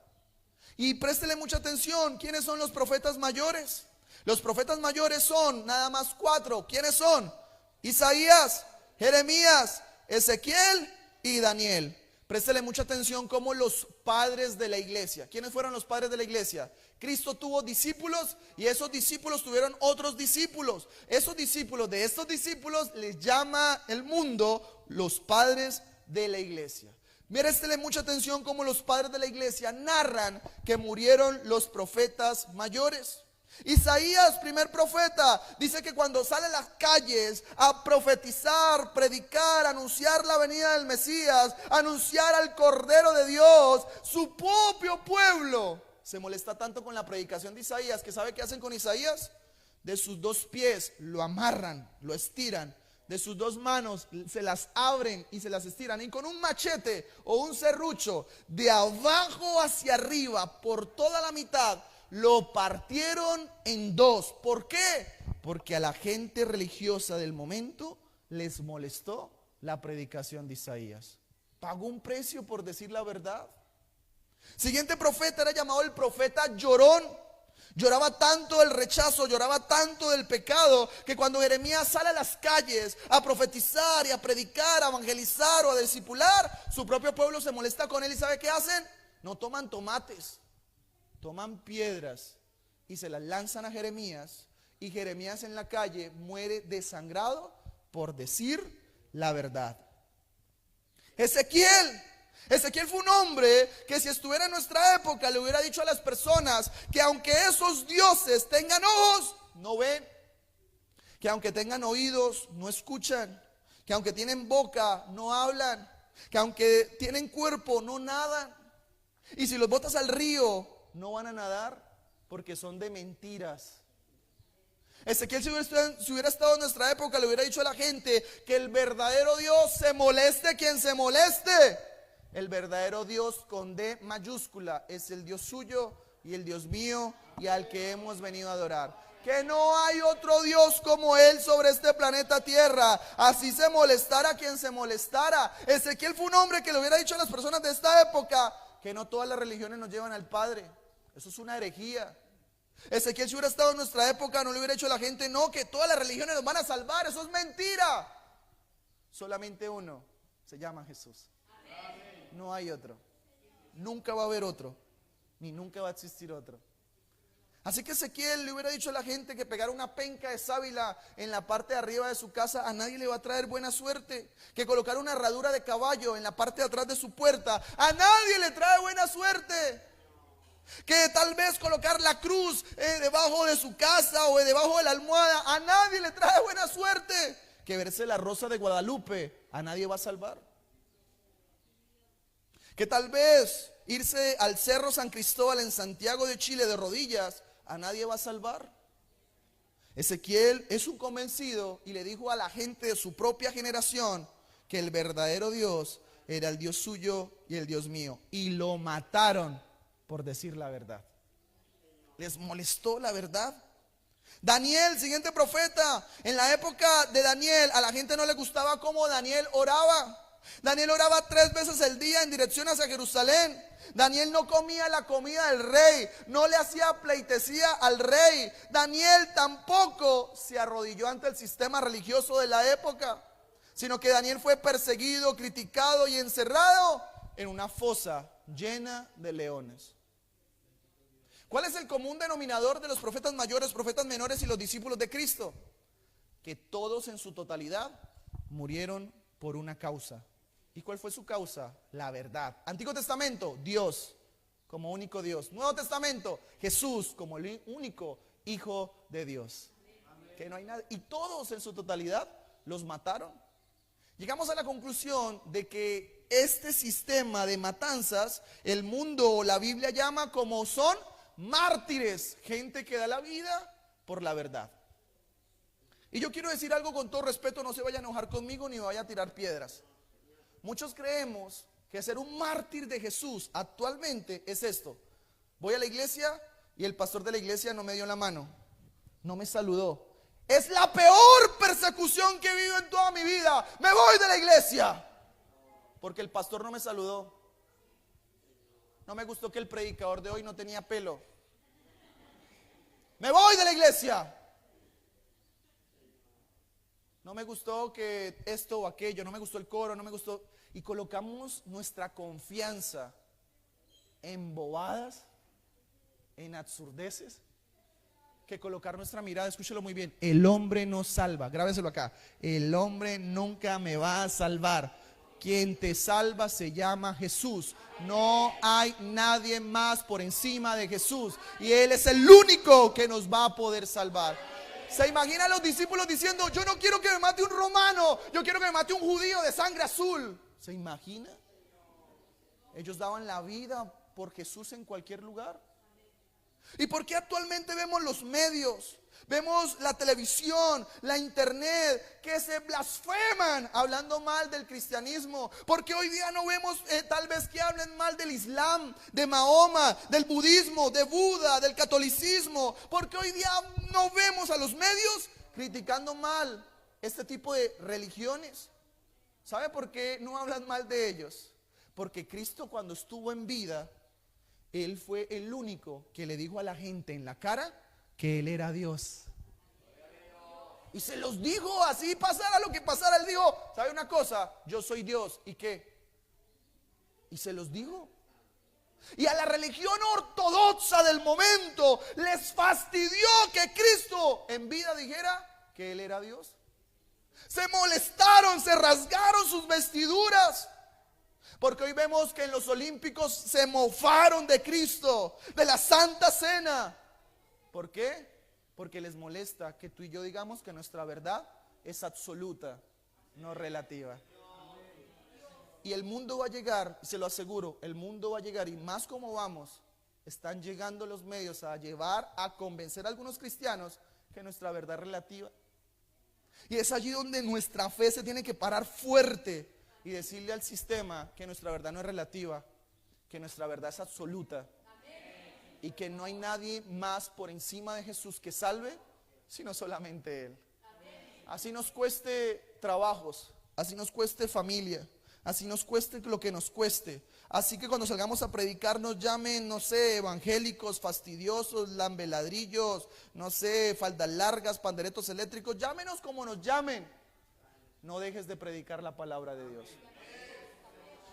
Y préstele mucha atención, ¿quiénes son los profetas mayores? Los profetas mayores son nada más 4. ¿Quiénes son? Isaías, Jeremías, Ezequiel y Daniel. Préstele mucha atención como los padres de la iglesia. ¿Quiénes fueron los padres de la iglesia? Cristo tuvo discípulos y esos discípulos tuvieron otros discípulos. Esos discípulos de estos discípulos les llama el mundo los padres de la iglesia. Préstele mucha atención como los padres de la iglesia narran que murieron los profetas mayores. Isaías, primer profeta, dice que cuando sale a las calles a profetizar, predicar, anunciar la venida del Mesías, anunciar al Cordero de Dios, su propio pueblo se molesta tanto con la predicación de Isaías que ¿sabe qué hacen con Isaías? De sus 2 pies lo amarran, lo estiran, de sus 2 manos se las abren y se las estiran, y con un machete o un serrucho de abajo hacia arriba por toda la mitad lo partieron en 2. ¿Por qué? Porque a la gente religiosa del momento les molestó la predicación de Isaías. Pagó un precio por decir la verdad. Siguiente profeta era llamado el profeta llorón. Lloraba tanto del rechazo, lloraba tanto del pecado, que cuando Jeremías sale a las calles a profetizar y a predicar, a evangelizar o a discipular, su propio pueblo se molesta con él. ¿Y sabe qué hacen? No toman tomates, toman piedras y se las lanzan a Jeremías, y Jeremías en la calle muere desangrado por decir la verdad. Ezequiel fue un hombre que, si estuviera en nuestra época, le hubiera dicho a las personas que aunque esos dioses tengan ojos, no ven, que aunque tengan oídos, no escuchan, que aunque tienen boca, no hablan, que aunque tienen cuerpo no nadan, y si los botas al río no van a nadar porque son de mentiras. Ezequiel, si hubiera estado en nuestra época, le hubiera dicho a la gente que el verdadero Dios, se moleste quien se moleste, el verdadero Dios con D mayúscula es el Dios suyo y el Dios mío y al que hemos venido a adorar. Que no hay otro Dios como Él sobre este planeta Tierra. Así se molestara quien se molestara. Ezequiel fue un hombre que le hubiera dicho a las personas de esta época que no todas las religiones nos llevan al Padre. Eso es una herejía. Ezequiel, si hubiera estado en nuestra época, no le hubiera dicho a la gente, no, que todas las religiones nos van a salvar. Eso es mentira. Solamente uno, se llama Jesús. No hay otro. Nunca va a haber otro, ni nunca va a existir otro. Así que Ezequiel le hubiera dicho a la gente que pegar una penca de sábila en la parte de arriba de su casa a nadie le va a traer buena suerte. Que colocar una herradura de caballo en la parte de atrás de su puerta a nadie le trae buena suerte. Que tal vez colocar la cruz debajo de su casa o debajo de la almohada a nadie le trae buena suerte. Que verse la rosa de Guadalupe a nadie va a salvar. Que tal vez irse al Cerro San Cristóbal en Santiago de Chile de rodillas a nadie va a salvar. Ezequiel es un convencido y le dijo a la gente de su propia generación que el verdadero Dios era el Dios suyo y el Dios mío. Y lo mataron por decir la verdad. Les molestó la verdad. Daniel, siguiente profeta. En la época de Daniel, a la gente no le gustaba cómo Daniel oraba. Daniel oraba 3 veces al día en dirección hacia Jerusalén. Daniel no comía la comida del rey, no le hacía pleitesía al rey. Daniel tampoco se arrodilló ante el sistema religioso de la época, sino que Daniel fue perseguido, criticado y encerrado en una fosa llena de leones. ¿Cuál es el común denominador de los profetas mayores, profetas menores y los discípulos de Cristo? Que todos en su totalidad murieron por una causa. ¿Y cuál fue su causa? La verdad. Antiguo Testamento, Dios como único Dios. Nuevo Testamento, Jesús como el único Hijo de Dios. Que no hay nada. Y todos en su totalidad los mataron. Llegamos a la conclusión de que este sistema de matanzas, el mundo, la Biblia llama como son mártires, gente que da la vida por la verdad. Y yo quiero decir algo con todo respeto, no se vaya a enojar conmigo ni me vaya a tirar piedras. Muchos creemos que ser un mártir de Jesús actualmente es esto: voy a la iglesia y el pastor de la iglesia no me dio la mano, no me saludó. Es la peor persecución que he vivido en toda mi vida. Me voy de la iglesia porque el pastor no me saludó. No me gustó que el predicador de hoy no tenía pelo. Me voy de la iglesia. No me gustó que esto o aquello, no me gustó el coro, no me gustó. Y colocamos nuestra confianza en bobadas, en absurdeces, que colocar nuestra mirada, escúchelo muy bien, el hombre no salva, grábeselo acá, el hombre nunca me va a salvar. Quien te salva se llama Jesús. No hay nadie más por encima de Jesús. Y Él es el único que nos va a poder salvar. ¿Se imagina a los discípulos diciendo: yo no quiero que me mate un romano, yo quiero que me mate un judío de sangre azul? ¿Se imagina? Ellos daban la vida por Jesús en cualquier lugar. ¿Y por qué actualmente vemos los medios, vemos la televisión, la internet, que se blasfeman hablando mal del cristianismo? Porque hoy día no vemos tal vez que hablen mal del Islam, de Mahoma, del budismo, de Buda, del catolicismo. Porque hoy día no vemos a los medios criticando mal este tipo de religiones. ¿Sabe por qué no hablan mal de ellos? Porque Cristo, cuando estuvo en vida, Él fue el único que le dijo a la gente en la cara que Él era Dios. Y se los dijo así, pasara lo que pasara. Él dijo: ¿sabe una cosa? Yo soy Dios. ¿Y qué? Y se los dijo. Y a la religión ortodoxa del momento les fastidió que Cristo en vida dijera que Él era Dios. Se molestaron, se rasgaron sus vestiduras. Porque hoy vemos que en los olímpicos se mofaron de Cristo, de la Santa Cena. ¿Por qué? Porque les molesta que tú y yo digamos que nuestra verdad es absoluta, no relativa. Y el mundo va a llegar, se lo aseguro, el mundo va a llegar, y más como vamos, están llegando los medios a llevar, a convencer a algunos cristianos que nuestra verdad es relativa. Y es allí donde nuestra fe se tiene que parar fuerte y decirle al sistema que nuestra verdad no es relativa, que nuestra verdad es absoluta, y que no hay nadie más por encima de Jesús que salve, sino solamente Él. Así nos cueste trabajos, así nos cueste familia, así nos cueste lo que nos cueste. Así que cuando salgamos a predicar nos llamen, no sé, evangélicos, fastidiosos, lambeladrillos, no sé, faldas largas, panderetos eléctricos, llámenos como nos llamen. No dejes de predicar la palabra de Dios.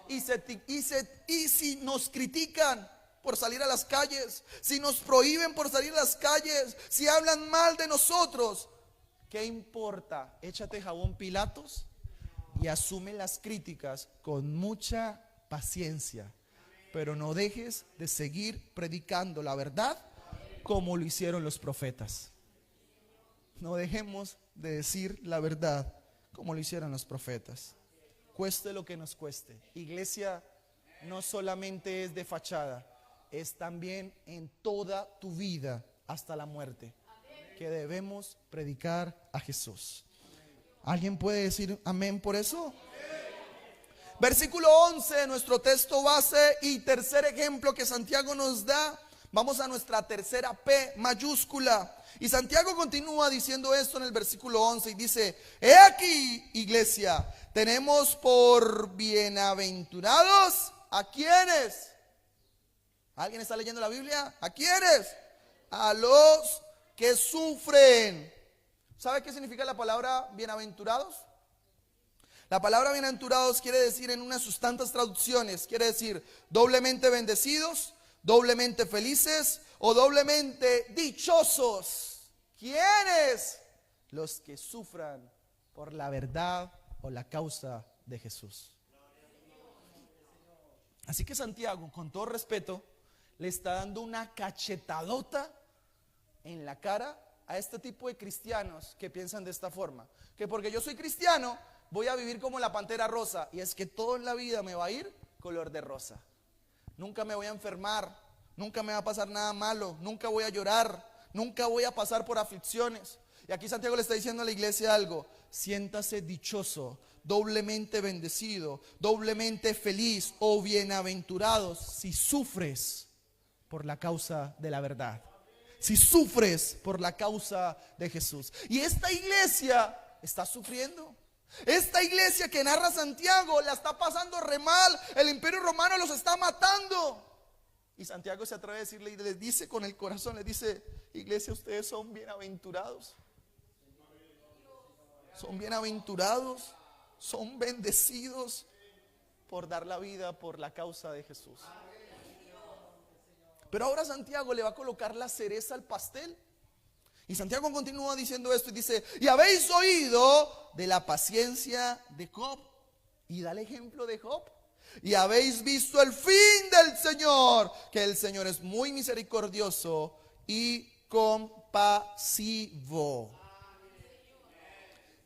Y si nos critican por salir a las calles, si nos prohíben por salir a las calles, si hablan mal de nosotros, ¿qué importa? Échate jabón Pilatos y asume las críticas con mucha paciencia, pero no dejes de seguir predicando la verdad como lo hicieron los profetas. No dejemos de decir la verdad como lo hicieron los profetas, cueste lo que nos cueste. Iglesia no solamente es de fachada, es también en toda tu vida hasta la muerte que debemos predicar a Jesús. ¿Alguien puede decir amén por eso? Versículo 11, nuestro texto base y tercer ejemplo que Santiago nos da. Vamos a nuestra tercera P mayúscula. Y Santiago continúa diciendo esto en el versículo 11 y dice: he aquí, iglesia, tenemos por bienaventurados a quienes. ¿Alguien está leyendo la Biblia? ¿A quiénes? A los que sufren. ¿Sabe qué significa la palabra bienaventurados? La palabra bienaventurados quiere decir en unas sus tantas traducciones, quiere decir doblemente bendecidos, doblemente felices o doblemente dichosos. ¿Quiénes? Los que sufran por la verdad o la causa de Jesús. Así que Santiago, con todo respeto, le está dando una cachetadota en la cara a este tipo de cristianos que piensan de esta forma, que porque yo soy cristiano voy a vivir como la pantera rosa, y es que todo en la vida me va a ir color de rosa. Nunca me voy a enfermar, nunca me va a pasar nada malo, nunca voy a llorar, nunca voy a pasar por aflicciones. Y aquí Santiago le está diciendo a la iglesia algo: siéntase dichoso, doblemente bendecido, doblemente feliz o bienaventurados si sufres por la causa de la verdad, si sufres por la causa de Jesús. Y esta iglesia está sufriendo. Esta iglesia que narra Santiago la está pasando re mal. El imperio romano los está matando. Y Santiago se atreve a decirle y les dice con el corazón, les dice: iglesia, ustedes son bienaventurados. Son bienaventurados, son bendecidos por dar la vida por la causa de Jesús. Pero ahora Santiago le va a colocar la cereza al pastel. Y Santiago continúa diciendo esto y dice: y habéis oído de la paciencia de Job. Y da el ejemplo de Job. Y habéis visto el fin del Señor, que el Señor es muy misericordioso y compasivo.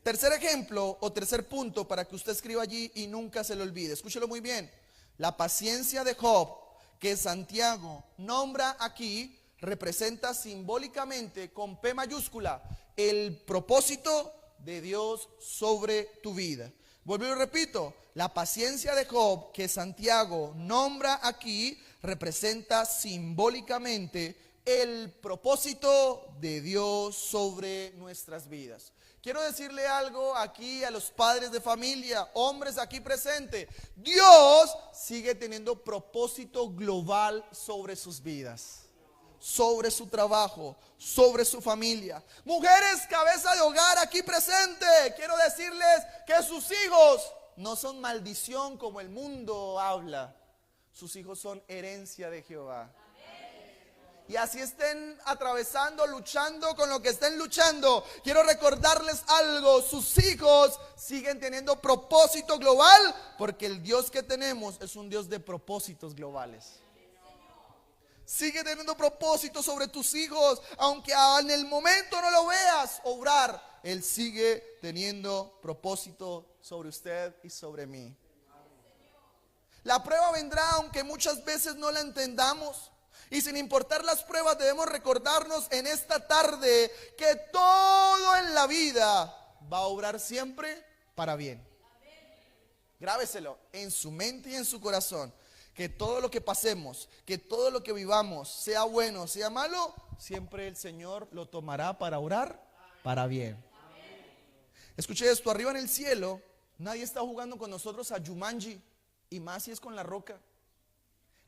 Tercer ejemplo o tercer punto para que usted escriba allí y nunca se lo olvide. Escúchelo muy bien. La paciencia de Job que Santiago nombra aquí representa simbólicamente con P mayúscula el propósito de Dios sobre tu vida. Vuelvo y repito, la paciencia de Job que Santiago nombra aquí representa simbólicamente el propósito de Dios sobre nuestras vidas. Quiero decirle algo aquí a los padres de familia, hombres aquí presentes: Dios sigue teniendo propósito global sobre sus vidas, sobre su trabajo, sobre su familia. Mujeres, cabeza de hogar aquí presente, quiero decirles que sus hijos no son maldición como el mundo habla. Sus hijos son herencia de Jehová. Y así estén atravesando, luchando con lo que estén luchando, quiero recordarles algo: sus hijos siguen teniendo propósito global, porque el Dios que tenemos es un Dios de propósitos globales. Sigue teniendo propósito sobre tus hijos, aunque en el momento no lo veas obrar. Él sigue teniendo propósito sobre usted y sobre mí. La prueba vendrá aunque muchas veces no la entendamos. Y sin importar las pruebas debemos recordarnos en esta tarde que todo en la vida va a obrar siempre para bien. Grábeselo en su mente y en su corazón. Que todo lo que pasemos, que todo lo que vivamos, sea bueno, sea malo, siempre el Señor lo tomará para obrar para bien. Escuche esto, arriba en el cielo nadie está jugando con nosotros a Jumanji, y más si es con La Roca.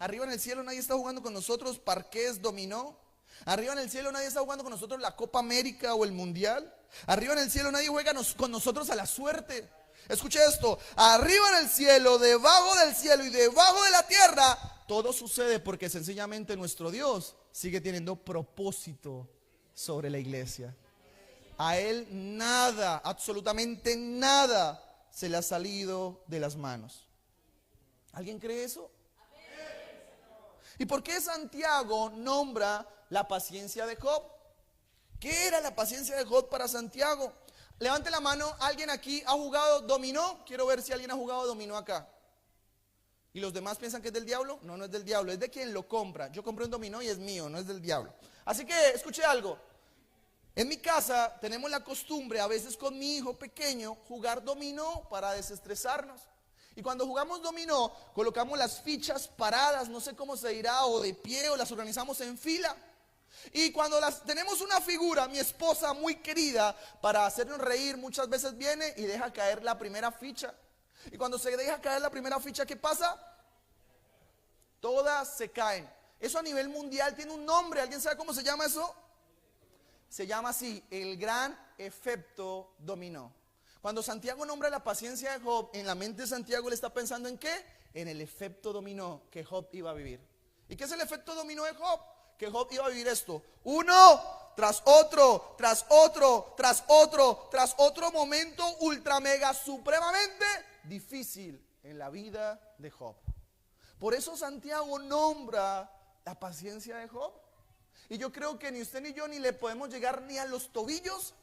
Arriba en el cielo nadie está jugando con nosotros parqués, dominó. Arriba en el cielo nadie está jugando con nosotros la Copa América o el Mundial. Arriba en el cielo nadie juega con nosotros a la suerte. Escuche esto, arriba en el cielo, debajo del cielo y debajo de la tierra, todo sucede porque sencillamente nuestro Dios sigue teniendo propósito sobre la iglesia. A Él nada, absolutamente nada se le ha salido de las manos. ¿Alguien cree eso? ¿Y por qué Santiago nombra la paciencia de Job? ¿Qué era la paciencia de Job para Santiago? Levante la mano, ¿alguien aquí ha jugado dominó? Quiero ver si alguien ha jugado dominó acá. ¿Y los demás piensan que es del diablo? No, no es del diablo, es de quien lo compra. Yo compré un dominó y es mío, no es del diablo. Así que escuche algo. En mi casa tenemos la costumbre, a veces con mi hijo pequeño, jugar dominó para desestresarnos. Y cuando jugamos dominó, colocamos las fichas paradas, no sé cómo se dirá, o de pie, o las organizamos en fila. Y cuando tenemos una figura, mi esposa muy querida, para hacernos reír, muchas veces viene y deja caer la primera ficha. Y cuando se deja caer la primera ficha, ¿qué pasa? Todas se caen. Eso a nivel mundial tiene un nombre. ¿Alguien sabe cómo se llama eso? Se llama así, el gran efecto dominó. Cuando Santiago nombra la paciencia de Job, en la mente de Santiago le está pensando ¿en qué? En el efecto dominó que Job iba a vivir. ¿Y qué es el efecto dominó de Job? Que Job iba a vivir esto, uno tras otro, tras otro, tras otro, tras otro momento ultra mega supremamente difícil en la vida de Job. Por eso Santiago nombra la paciencia de Job. Y yo creo que ni usted ni yo ni le podemos llegar ni a los tobillos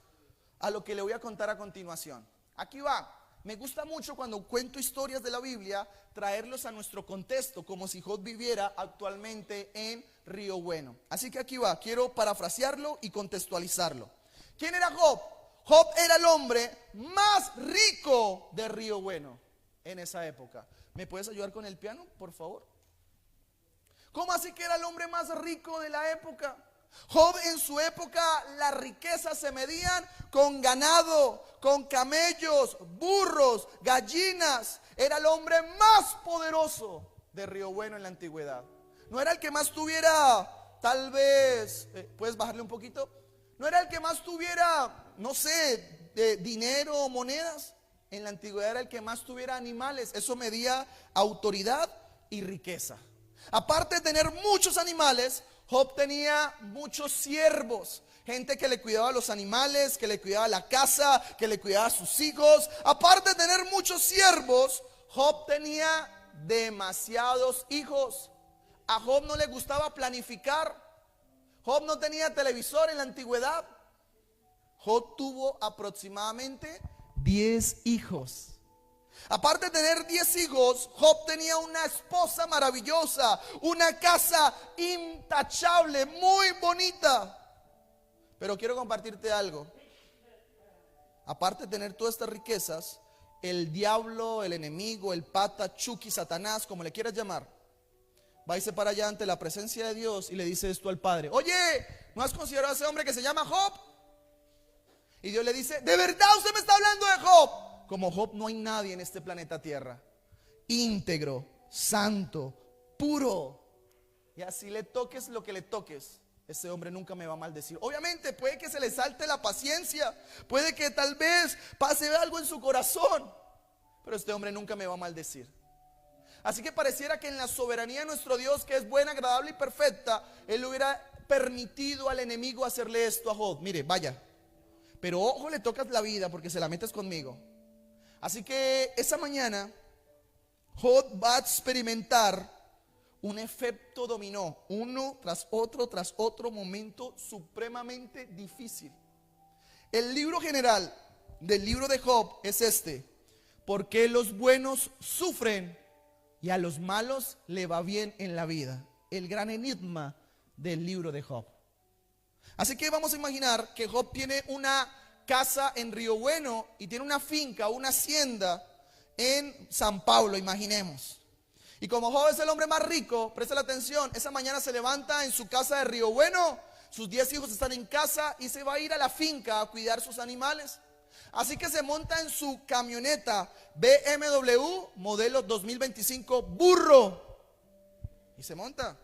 a lo que le voy a contar a continuación. Aquí va. Me gusta mucho cuando cuento historias de la Biblia traerlos a nuestro contexto, como si Job viviera actualmente en Río Bueno. Así que aquí va, quiero parafrasearlo y contextualizarlo. ¿Quién era Job? Job era el hombre más rico de Río Bueno en esa época. ¿Me puedes ayudar con el piano, por favor? ¿Cómo así que era el hombre más rico de la época? Job en su época las riquezas se medían con ganado, con camellos, burros, gallinas. Era el hombre más poderoso de Río Bueno en la antigüedad. No era el que más tuviera, tal vez, ¿puedes bajarle un poquito? No era el que más tuviera, no sé, dinero o monedas. En la antigüedad era el que más tuviera animales. Eso medía autoridad y riqueza. Aparte de tener muchos animales, Job tenía muchos siervos, gente que le cuidaba a los animales, que le cuidaba la casa, que le cuidaba a sus hijos. Aparte de tener muchos siervos, Job tenía demasiados hijos. A Job no le gustaba planificar. Job no tenía televisor en la antigüedad. Job tuvo aproximadamente 10 hijos. Aparte de tener 10 hijos, Job tenía una esposa maravillosa, una casa intachable, muy bonita. Pero quiero compartirte algo. Aparte de tener todas estas riquezas, el diablo, el enemigo, el pata, Chucky, Satanás, como le quieras llamar, va y se para allá ante la presencia de Dios y le dice esto al Padre: oye, ¿no has considerado a ese hombre que se llama Job? Y Dios le dice: ¿de verdad usted me está hablando de Job? Como Job no hay nadie en este planeta Tierra íntegro, santo, puro. Y así le toques lo que le toques, ese hombre nunca me va a maldecir. Obviamente puede que se le salte la paciencia, puede que tal vez pase algo en su corazón, pero este hombre nunca me va a maldecir. Así que pareciera que en la soberanía de nuestro Dios, que es buena, agradable y perfecta, Él hubiera permitido al enemigo hacerle esto a Job. Mire, vaya, pero ojo, le tocas la vida porque se la metes conmigo. Así que esa mañana Job va a experimentar un efecto dominó, uno tras otro momento supremamente difícil. El libro general del libro de Job es este: ¿por qué los buenos sufren y a los malos le va bien en la vida. El gran enigma del libro de Job. Así que vamos a imaginar que Job tiene una casa en Río Bueno y tiene una finca, una hacienda en San Pablo, imaginemos. Y como Job es el hombre más rico, presta la atención, esa mañana se levanta en su casa de Río Bueno, sus 10 hijos están en casa y se va a ir a la finca a cuidar sus animales. Así que se monta en su camioneta BMW modelo 2025 burro y se monta.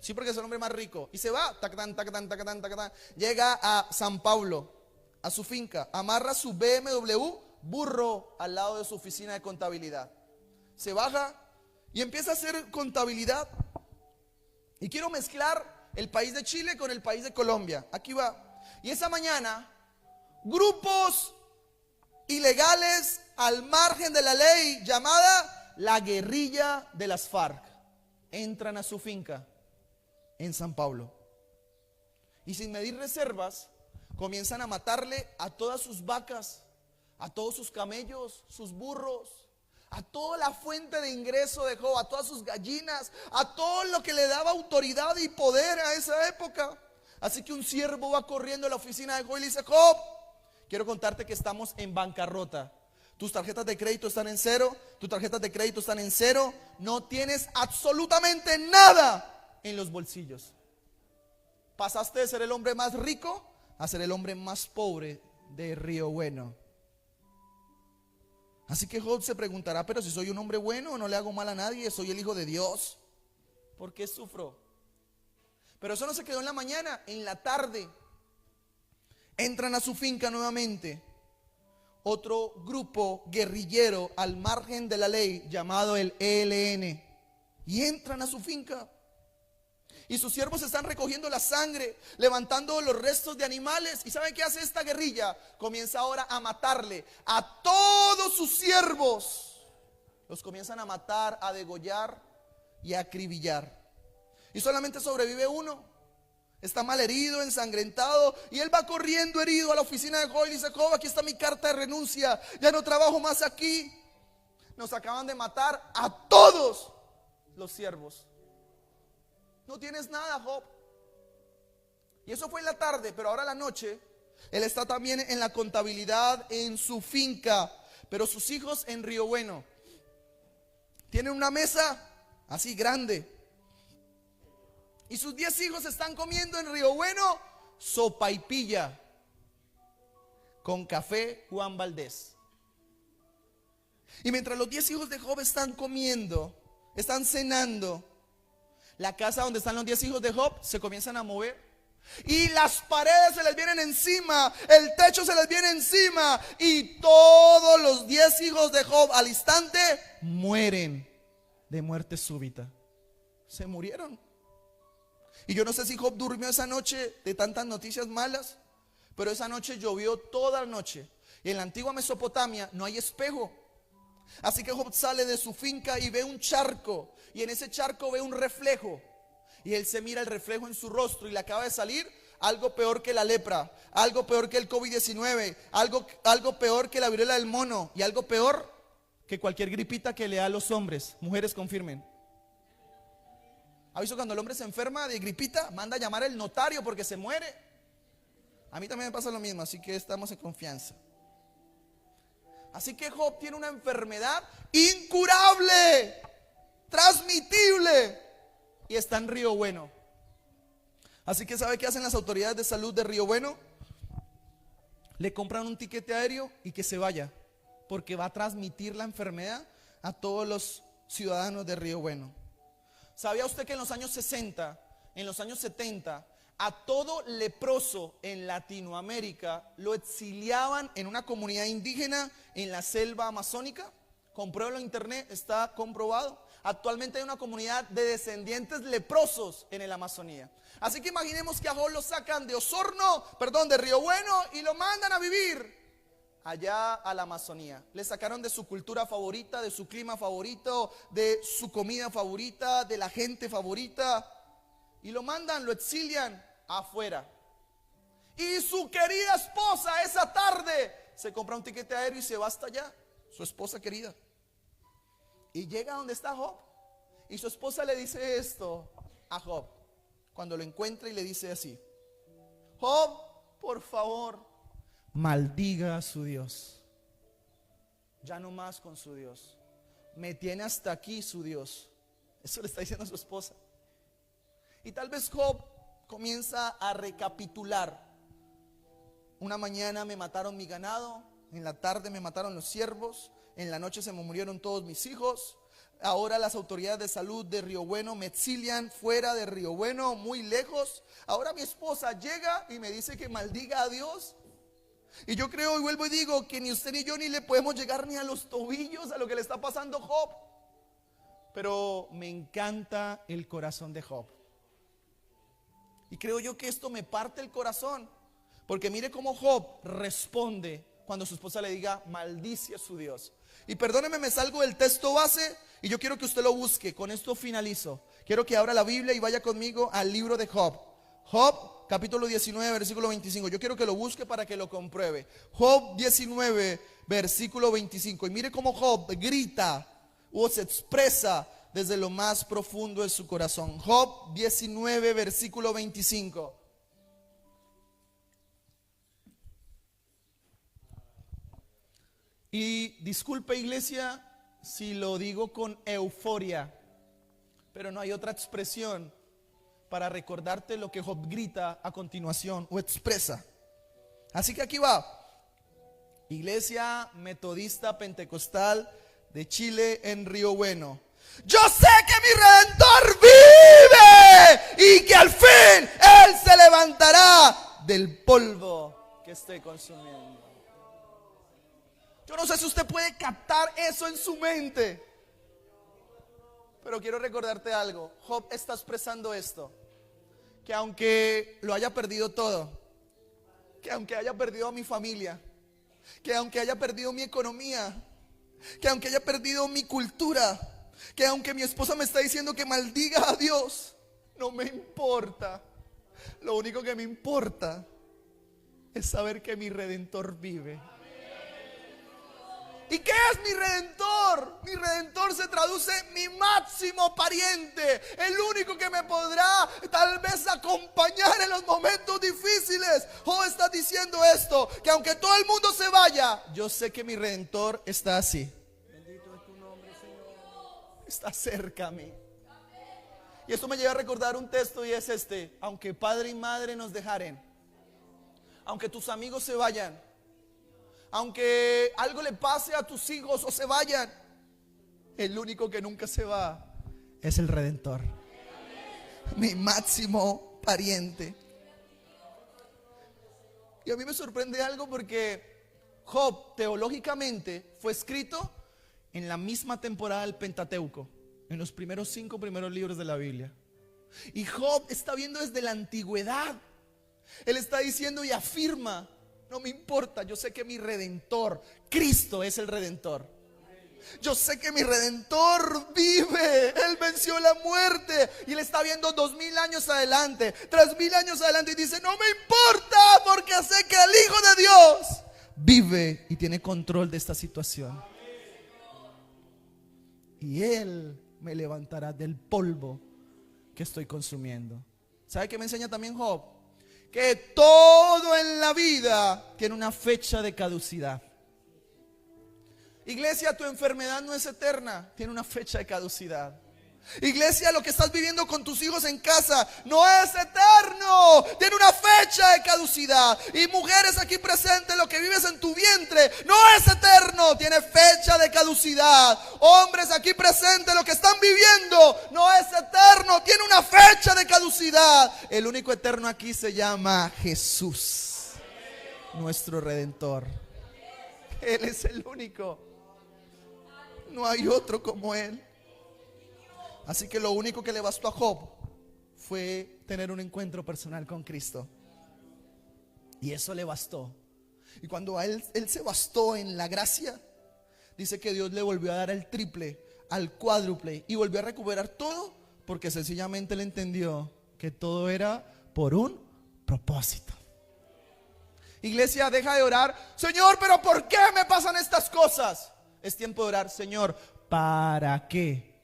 Sí, porque es el hombre más rico. Y se va, tacatán, tacatán, tacatán, tacatán. Llega a San Pablo, a su finca, amarra su BMW burro al lado de su oficina de contabilidad. Se baja y empieza a hacer contabilidad. Y quiero mezclar el país de Chile con el país de Colombia. Aquí va. Y esa mañana, grupos ilegales al margen de la ley, llamada la guerrilla de las FARC, entran a su finca en San Pablo y sin medir reservas comienzan a matarle a todas sus vacas, a todos sus camellos, sus burros, a toda la fuente de ingreso de Job, a todas sus gallinas, a todo lo que le daba autoridad y poder a esa época. Así que un siervo va corriendo a la oficina de Job y le dice: Job, quiero contarte que estamos en bancarrota. Tus tarjetas de crédito están en cero, tus tarjetas de crédito están en cero, no tienes absolutamente nada en los bolsillos. Pasaste de ser el hombre más rico a ser el hombre más pobre de Río Bueno. Así que Job se preguntará: pero si soy un hombre bueno, no le hago mal a nadie, soy el hijo de Dios, ¿por qué sufro? Pero eso no se quedó en la mañana. En la tarde entran a su finca nuevamente otro grupo guerrillero al margen de la ley llamado el ELN, y entran a su finca. Y sus siervos están recogiendo la sangre, levantando los restos de animales. ¿Y saben qué hace esta guerrilla? Comienza ahora a matarle a todos sus siervos. Los comienzan a matar, a degollar y a acribillar. Y solamente sobrevive uno. Está mal herido, ensangrentado, y él va corriendo herido a la oficina de Job y dice: Job, aquí está mi carta de renuncia, ya no trabajo más aquí. Nos acaban de matar a todos los siervos. No tienes nada, Job. Y eso fue en la tarde, pero ahora en la noche él está también en la contabilidad en su finca, pero sus hijos en Río Bueno tienen una mesa así grande. Y sus 10 hijos están comiendo en Río Bueno sopaipilla con café Juan Valdés. Y mientras los 10 hijos de Job están comiendo, están cenando, la casa donde están los 10 hijos de Job se comienzan a mover. Y las paredes se les vienen encima, el techo se les viene encima, y todos los 10 hijos de Job al instante mueren de muerte súbita. Se murieron. Y yo no sé si Job durmió esa noche de tantas noticias malas, pero esa noche llovió toda la noche. Y en la antigua Mesopotamia no hay espejo. Así que Job sale de su finca y ve un charco, y en ese charco ve un reflejo, y él se mira el reflejo en su rostro, y le acaba de salir algo peor que la lepra, algo peor que el COVID-19, algo peor que la viruela del mono, y algo peor que cualquier gripita que le da a los hombres. Mujeres, confirmen. ¿Ha visto cuando el hombre se enferma de gripita? Manda a llamar al notario porque se muere. A mí también me pasa lo mismo, así que estamos en confianza. Así que Job tiene una enfermedad incurable, transmitible, y está en Río Bueno. Así que ¿sabe qué hacen las autoridades de salud de Río Bueno? Le compran un tiquete aéreo y que se vaya, porque va a transmitir la enfermedad a todos los ciudadanos de Río Bueno. ¿Sabía usted que en los años 60, en los años 70, a todo leproso en Latinoamérica lo exiliaban en una comunidad indígena en la selva amazónica? Compruébalo en internet, está comprobado. Actualmente hay una comunidad de descendientes leprosos en la Amazonía. Así que imaginemos que a Job lo sacan de de Río Bueno, y lo mandan a vivir allá a la Amazonía. Le sacaron de su cultura favorita, de su clima favorito, de su comida favorita, de la gente favorita, y lo mandan, lo exilian afuera. Y su querida esposa esa tarde se compra un tiquete aéreo y se va hasta allá, su esposa querida. Y llega donde está Job. Y su esposa le dice esto a Job. Cuando lo encuentra y le dice así: Job, por favor, maldiga a su Dios. Ya no más con su Dios. Me tiene hasta aquí su Dios. Eso le está diciendo a su esposa. Y tal vez Job comienza a recapitular. Una mañana me mataron mi ganado, en la tarde me mataron los ciervos, en la noche se me murieron todos mis hijos. Ahora las autoridades de salud de Río Bueno me exilian fuera de Río Bueno, muy lejos. Ahora mi esposa llega y me dice que maldiga a Dios. Y yo creo y vuelvo y digo que ni usted ni yo ni le podemos llegar ni a los tobillos a lo que le está pasando a Job. Pero me encanta el corazón de Job. Y creo yo que esto me parte el corazón. Porque mire cómo Job responde cuando su esposa le diga maldice a su Dios. Y perdóneme, me salgo del texto base y yo quiero que usted lo busque. Con esto finalizo. Quiero que abra la Biblia y vaya conmigo al libro de Job. Job, capítulo 19, versículo 25. Yo quiero que lo busque para que lo compruebe. Job 19, versículo 25. Y mire cómo Job grita o se expresa desde lo más profundo de su corazón. Job 19, versículo 25. Y disculpe, iglesia, si lo digo con euforia, pero no hay otra expresión para recordarte lo que Job grita a continuación o expresa. Así que aquí va. Iglesia Metodista Pentecostal de Chile en Río Bueno. Yo sé que mi Redentor vive y que al fin Él se levantará del polvo que estoy consumiendo. Yo no sé si usted puede captar eso en su mente, pero quiero recordarte algo. Job está expresando esto: que aunque lo haya perdido todo, que aunque haya perdido a mi familia, que aunque haya perdido mi economía, que aunque haya perdido mi cultura, que aunque mi esposa me está diciendo que maldiga a Dios, no me importa. Lo único que me importa es saber que mi Redentor vive. ¿Y qué es mi Redentor? Mi Redentor se traduce en mi máximo pariente, el único que me podrá tal vez acompañar en los momentos difíciles. Job está diciendo esto, que aunque todo el mundo se vaya, yo sé que mi Redentor está así. Bendito es tu nombre, Señor. Está cerca a mí. Y esto me lleva a recordar un texto y es este: aunque padre y madre nos dejaren, aunque tus amigos se vayan, aunque algo le pase a tus hijos o se vayan, el único que nunca se va es el Redentor, mi máximo pariente. Y a mí me sorprende algo porque Job teológicamente fue escrito en la misma temporada del Pentateuco, en los primeros 5 libros de la Biblia. Y Job está viendo desde la antigüedad. Él está diciendo y afirma: no me importa, yo sé que mi Redentor, Cristo, es el Redentor. Yo sé que mi Redentor vive. Él venció la muerte y Él está viendo 2000 años adelante, 3000 años adelante, y dice: no me importa, porque sé que el Hijo de Dios vive y tiene control de esta situación. Y Él me levantará del polvo que estoy consumiendo. ¿Sabe qué me enseña también Job? Que todo en la vida tiene una fecha de caducidad. Iglesia, tu enfermedad no es eterna, tiene una fecha de caducidad. Iglesia, lo que estás viviendo con tus hijos en casa no es eterno, tiene una fecha de caducidad. Y mujeres aquí presentes, lo que vives en tu vientre no es eterno, tiene fecha de caducidad. Hombres aquí presentes, lo que están viviendo no es eterno, tiene una fecha de caducidad. El único eterno aquí se llama Jesús, nuestro Redentor. Él es el único, no hay otro como Él. Así que lo único que le bastó a Job fue tener un encuentro personal con Cristo. Y eso le bastó. Y cuando a él se bastó en la gracia, dice que Dios le volvió a dar el triple, al cuádruple, y volvió a recuperar todo, porque sencillamente le entendió que todo era por un propósito. Iglesia, deja de orar: Señor, pero ¿por qué me pasan estas cosas? Es tiempo de orar: Señor, ¿para qué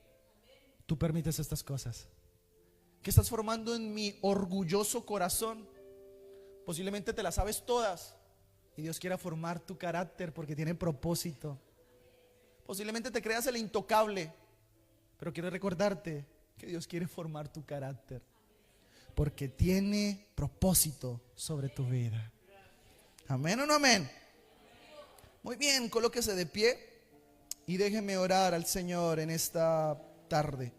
tú permites estas cosas? ¿Qué estás formando en mi orgulloso corazón? Posiblemente te las sabes todas y Dios quiera formar tu carácter porque tiene propósito. Posiblemente te creas el intocable, pero quiero recordarte que Dios quiere formar tu carácter porque tiene propósito sobre tu vida. ¿Amén o no amén? Muy bien, colóquese de pie y déjeme orar al Señor en esta tarde.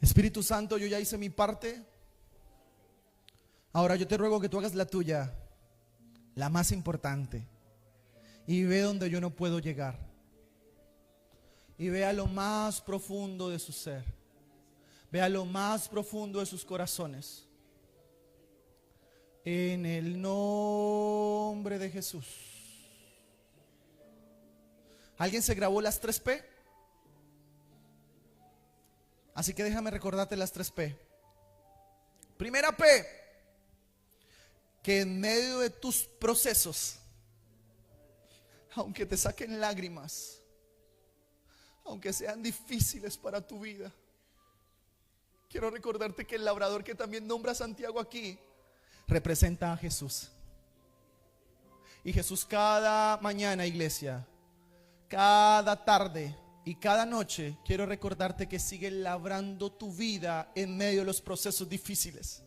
Espíritu Santo, yo ya hice mi parte. Ahora yo te ruego que tú hagas la tuya, la más importante. Y ve donde yo no puedo llegar. Y ve a lo más profundo de su ser. Ve a lo más profundo de sus corazones. En el nombre de Jesús. ¿Alguien se grabó las 3P? Así que déjame recordarte las 3P. Primera P, que en medio de tus procesos, aunque te saquen lágrimas, aunque sean difíciles para tu vida, quiero recordarte que el labrador que también nombra Santiago aquí representa a Jesús. Y Jesús cada mañana, iglesia, cada tarde y cada noche, quiero recordarte que sigue labrando tu vida en medio de los procesos difíciles.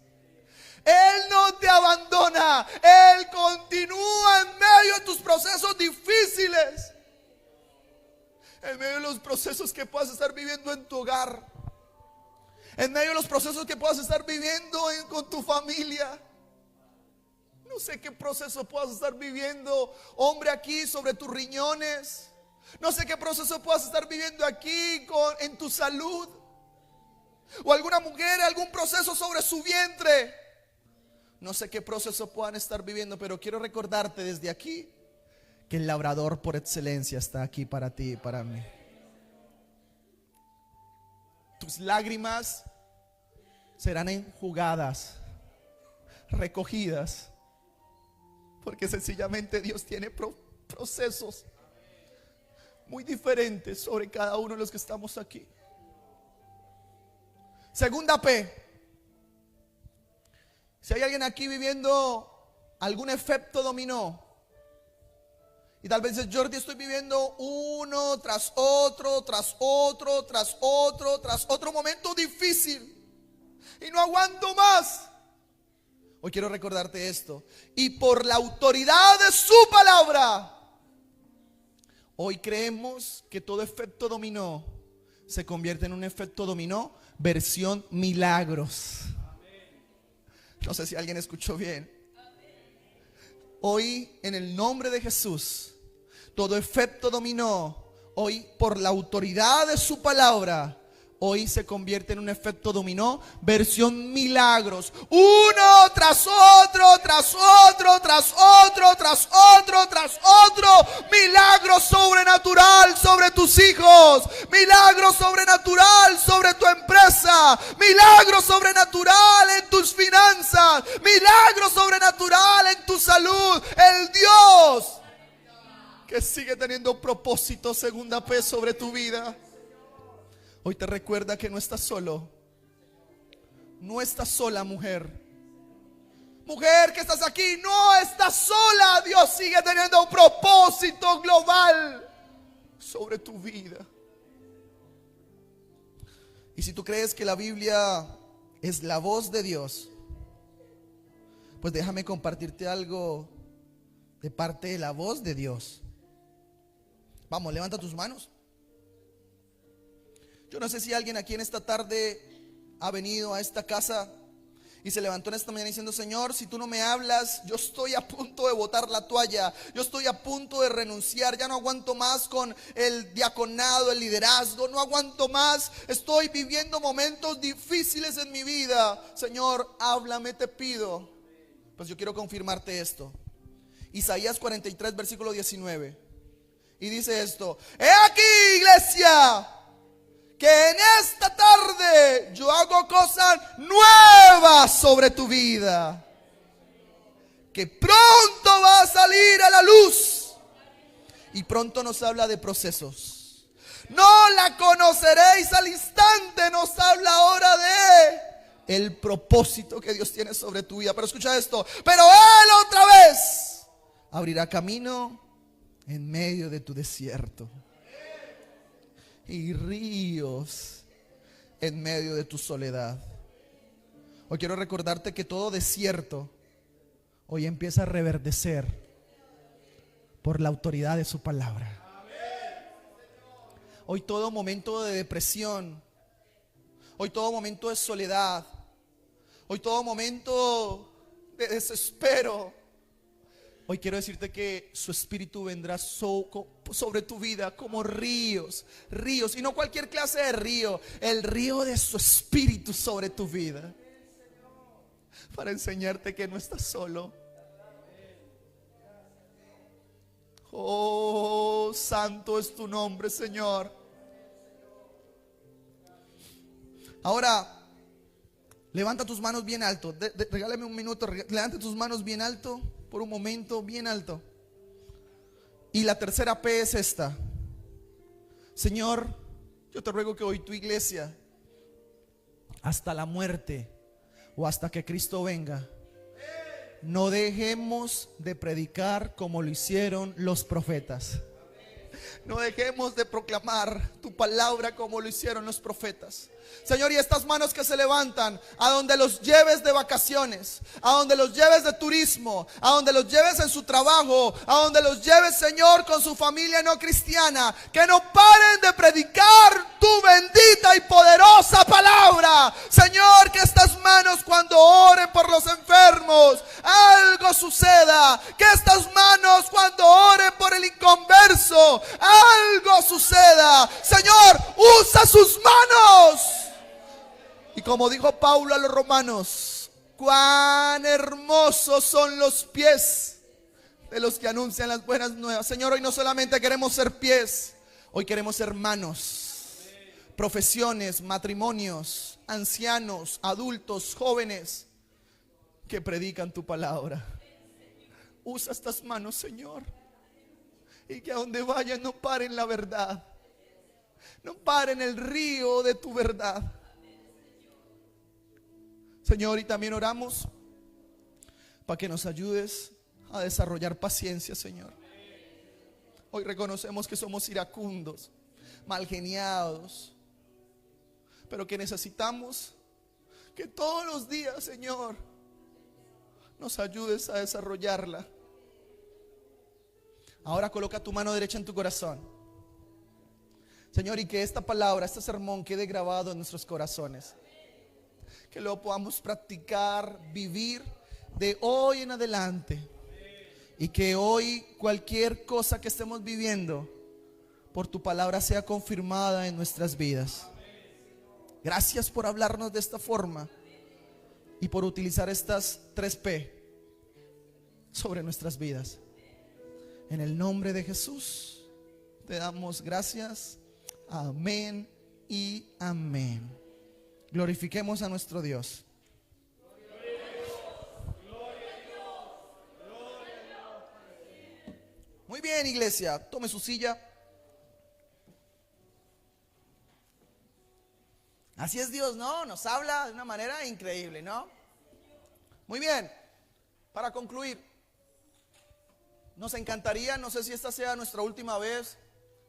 Él no te abandona, Él continúa en medio de tus procesos difíciles. En medio de los procesos que puedas estar viviendo en tu hogar. En medio de los procesos que puedas estar viviendo con tu familia. No sé qué proceso puedas estar viviendo, hombre, aquí sobre tus riñones. No sé qué proceso puedas estar viviendo aquí en tu salud. O alguna mujer, algún proceso sobre su vientre. No sé qué proceso puedan estar viviendo, pero quiero recordarte desde aquí que el labrador por excelencia está aquí para ti y para mí. Tus lágrimas serán enjugadas, recogidas, porque sencillamente Dios tiene procesos muy diferentes sobre cada uno de los que estamos aquí. Segunda P. Si hay alguien aquí viviendo algún efecto dominó, y tal vez dices: Jordi, estoy viviendo uno tras otro, tras otro, tras otro, tras otro momento difícil y no aguanto más. Hoy quiero recordarte esto. Y por la autoridad de su palabra, hoy creemos que todo efecto dominó se convierte en un efecto dominó versión milagros. No sé si alguien escuchó bien. Hoy, en el nombre de Jesús, todo efecto dominó, hoy por la autoridad de su palabra, hoy se convierte en un efecto dominó versión milagros. Uno tras otro, tras otro, tras otro, tras otro, tras otro. Milagro sobrenatural sobre tus hijos. Milagro sobrenatural sobre tu empresa. Milagro sobrenatural en tus finanzas. Milagro sobrenatural en tu salud. El Dios que sigue teniendo propósito, segunda P, sobre tu vida, hoy te recuerda que no estás solo. No estás sola, mujer. Mujer que estás aquí, no estás sola. Dios sigue teniendo un propósito global sobre tu vida. Y si tú crees que la Biblia es la voz de Dios, pues déjame compartirte algo de parte de la voz de Dios. Vamos, levanta tus manos. Yo no sé si alguien aquí en esta tarde ha venido a esta casa y se levantó en esta mañana diciendo: Señor, si tú no me hablas, yo estoy a punto de botar la toalla. Yo estoy a punto de renunciar. Ya no aguanto más con el diaconado, el liderazgo. No aguanto más. Estoy viviendo momentos difíciles en mi vida. Señor, háblame, te pido. Pues yo quiero confirmarte esto. Isaías 43, versículo 19. Y dice esto: he aquí, iglesia, que que en esta tarde yo hago cosas nuevas sobre tu vida, que pronto va a salir a la luz. Y pronto nos habla de procesos. No la conoceréis al instante, nos habla ahora de el propósito que Dios tiene sobre tu vida. Pero escucha esto, pero Él otra vez abrirá camino en medio de tu desierto y ríos en medio de tu soledad. Hoy quiero recordarte que todo desierto hoy empieza a reverdecer por la autoridad de su palabra. Hoy todo momento de depresión, hoy todo momento de soledad, hoy todo momento de desespero, hoy quiero decirte que su espíritu vendrá sobre tu vida como ríos, y no cualquier clase de río, el río de su espíritu sobre tu vida, para enseñarte que no estás solo. Oh, santo es tu nombre, Señor. Ahora, levanta tus manos bien alto. Regálame un minuto. Levanta tus manos bien alto, por un momento, bien alto. Y la tercera P es esta. Señor, yo te ruego que hoy tu iglesia, hasta la muerte o hasta que Cristo venga, no dejemos de predicar como lo hicieron los profetas. No dejemos de proclamar tu palabra como lo hicieron los profetas. Señor, y estas manos que se levantan, a donde los lleves de vacaciones, a donde los lleves de turismo, a donde los lleves en su trabajo, a donde los lleves, Señor, con su familia no cristiana, que no paren de predicar tu bendita y poderosa palabra. Señor, que estas manos cuando oren por los enfermos, algo suceda. Que estas manos cuando oren por el inconverso, algo suceda. Señor, usa sus manos. Y como dijo Pablo a los romanos, cuán hermosos son los pies de los que anuncian las buenas nuevas. Señor, hoy no solamente queremos ser pies, hoy queremos ser manos, profesiones, matrimonios, ancianos, adultos, jóvenes que predican tu palabra. Usa estas manos, Señor, y que a donde vayan no paren la verdad, no paren el río de tu verdad. Señor, y también oramos para que nos ayudes a desarrollar paciencia, Señor. Hoy reconocemos que somos iracundos, malgeniados, pero que necesitamos que todos los días, Señor, nos ayudes a desarrollarla. Ahora coloca tu mano derecha en tu corazón, Señor, y que esta palabra, este sermón quede grabado en nuestros corazones. Que lo podamos practicar, vivir de hoy en adelante. Y que hoy cualquier cosa que estemos viviendo, por tu palabra sea confirmada en nuestras vidas. Gracias por hablarnos de esta forma y por utilizar estas 3P sobre nuestras vidas. En el nombre de Jesús te damos gracias. Amén y amén. Glorifiquemos a nuestro Dios. Muy bien, iglesia, tome su silla. Así es Dios, ¿no? Nos habla de una manera increíble, ¿no? Muy bien, para concluir, nos encantaría, no sé si esta sea nuestra última vez,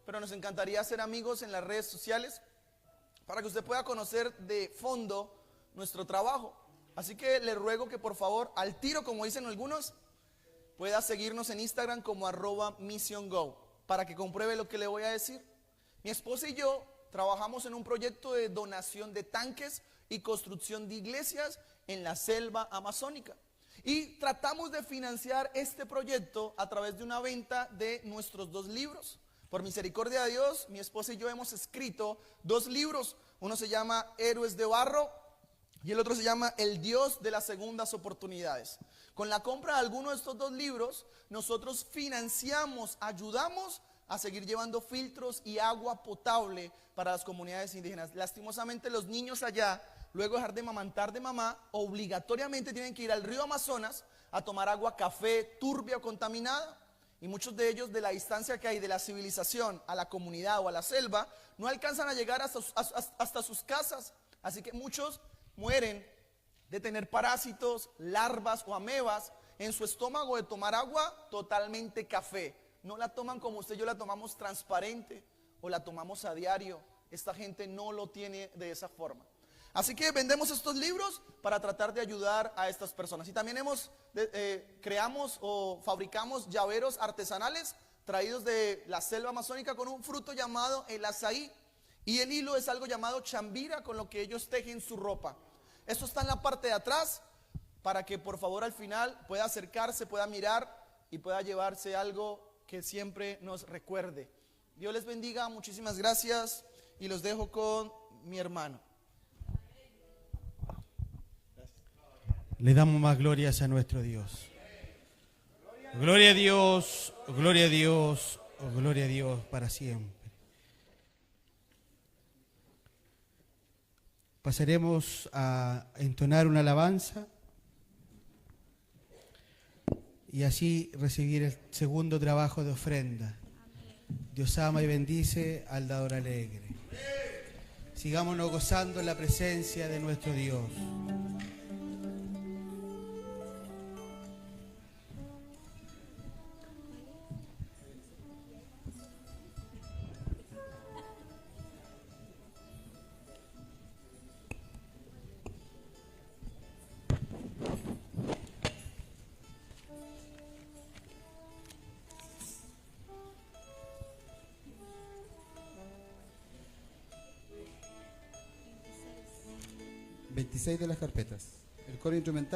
pero nos encantaría ser amigos en las redes sociales para que usted pueda conocer de fondo nuestro trabajo. Así que le ruego que por favor, al tiro, como dicen algunos, pueda seguirnos en Instagram como @missiongo para que compruebe lo que le voy a decir. Mi esposa y yo trabajamos en un proyecto de donación de tanques y construcción de iglesias en la selva amazónica. Y tratamos de financiar este proyecto a través de una venta de nuestros 2 libros. Por misericordia de Dios, mi esposa y yo hemos escrito 2 libros. Uno se llama Héroes de Barro y el otro se llama El Dios de las Segundas Oportunidades. Con la compra de alguno de estos 2 libros, nosotros financiamos, ayudamos a seguir llevando filtros y agua potable para las comunidades indígenas. Lastimosamente los niños allá, luego de dejar de amamantar de mamá, obligatoriamente tienen que ir al río Amazonas a tomar agua café, turbia o contaminada. Y muchos de ellos, de la distancia que hay de la civilización a la comunidad o a la selva, no alcanzan a llegar hasta sus casas. Así que muchos mueren de tener parásitos, larvas o amebas en su estómago de tomar agua totalmente café. No la toman como usted y yo la tomamos transparente o la tomamos a diario. Esta gente no lo tiene de esa forma. Así que vendemos estos libros para tratar de ayudar a estas personas. Y también creamos o fabricamos llaveros artesanales traídos de la selva amazónica con un fruto llamado el azaí. Y el hilo es algo llamado chambira, con lo que ellos tejen su ropa. Esto está en la parte de atrás para que por favor al final pueda acercarse, pueda mirar y pueda llevarse algo que siempre nos recuerde. Dios les bendiga, muchísimas gracias y los dejo con mi hermano. Le damos más glorias a nuestro Dios. Gloria a Dios, gloria a Dios, gloria a Dios para siempre. Pasaremos a entonar una alabanza y así recibir el segundo trabajo de ofrenda. Dios ama y bendice al dador alegre. Sigámonos gozando en la presencia de nuestro Dios. De las carpetas. El coro instrumental.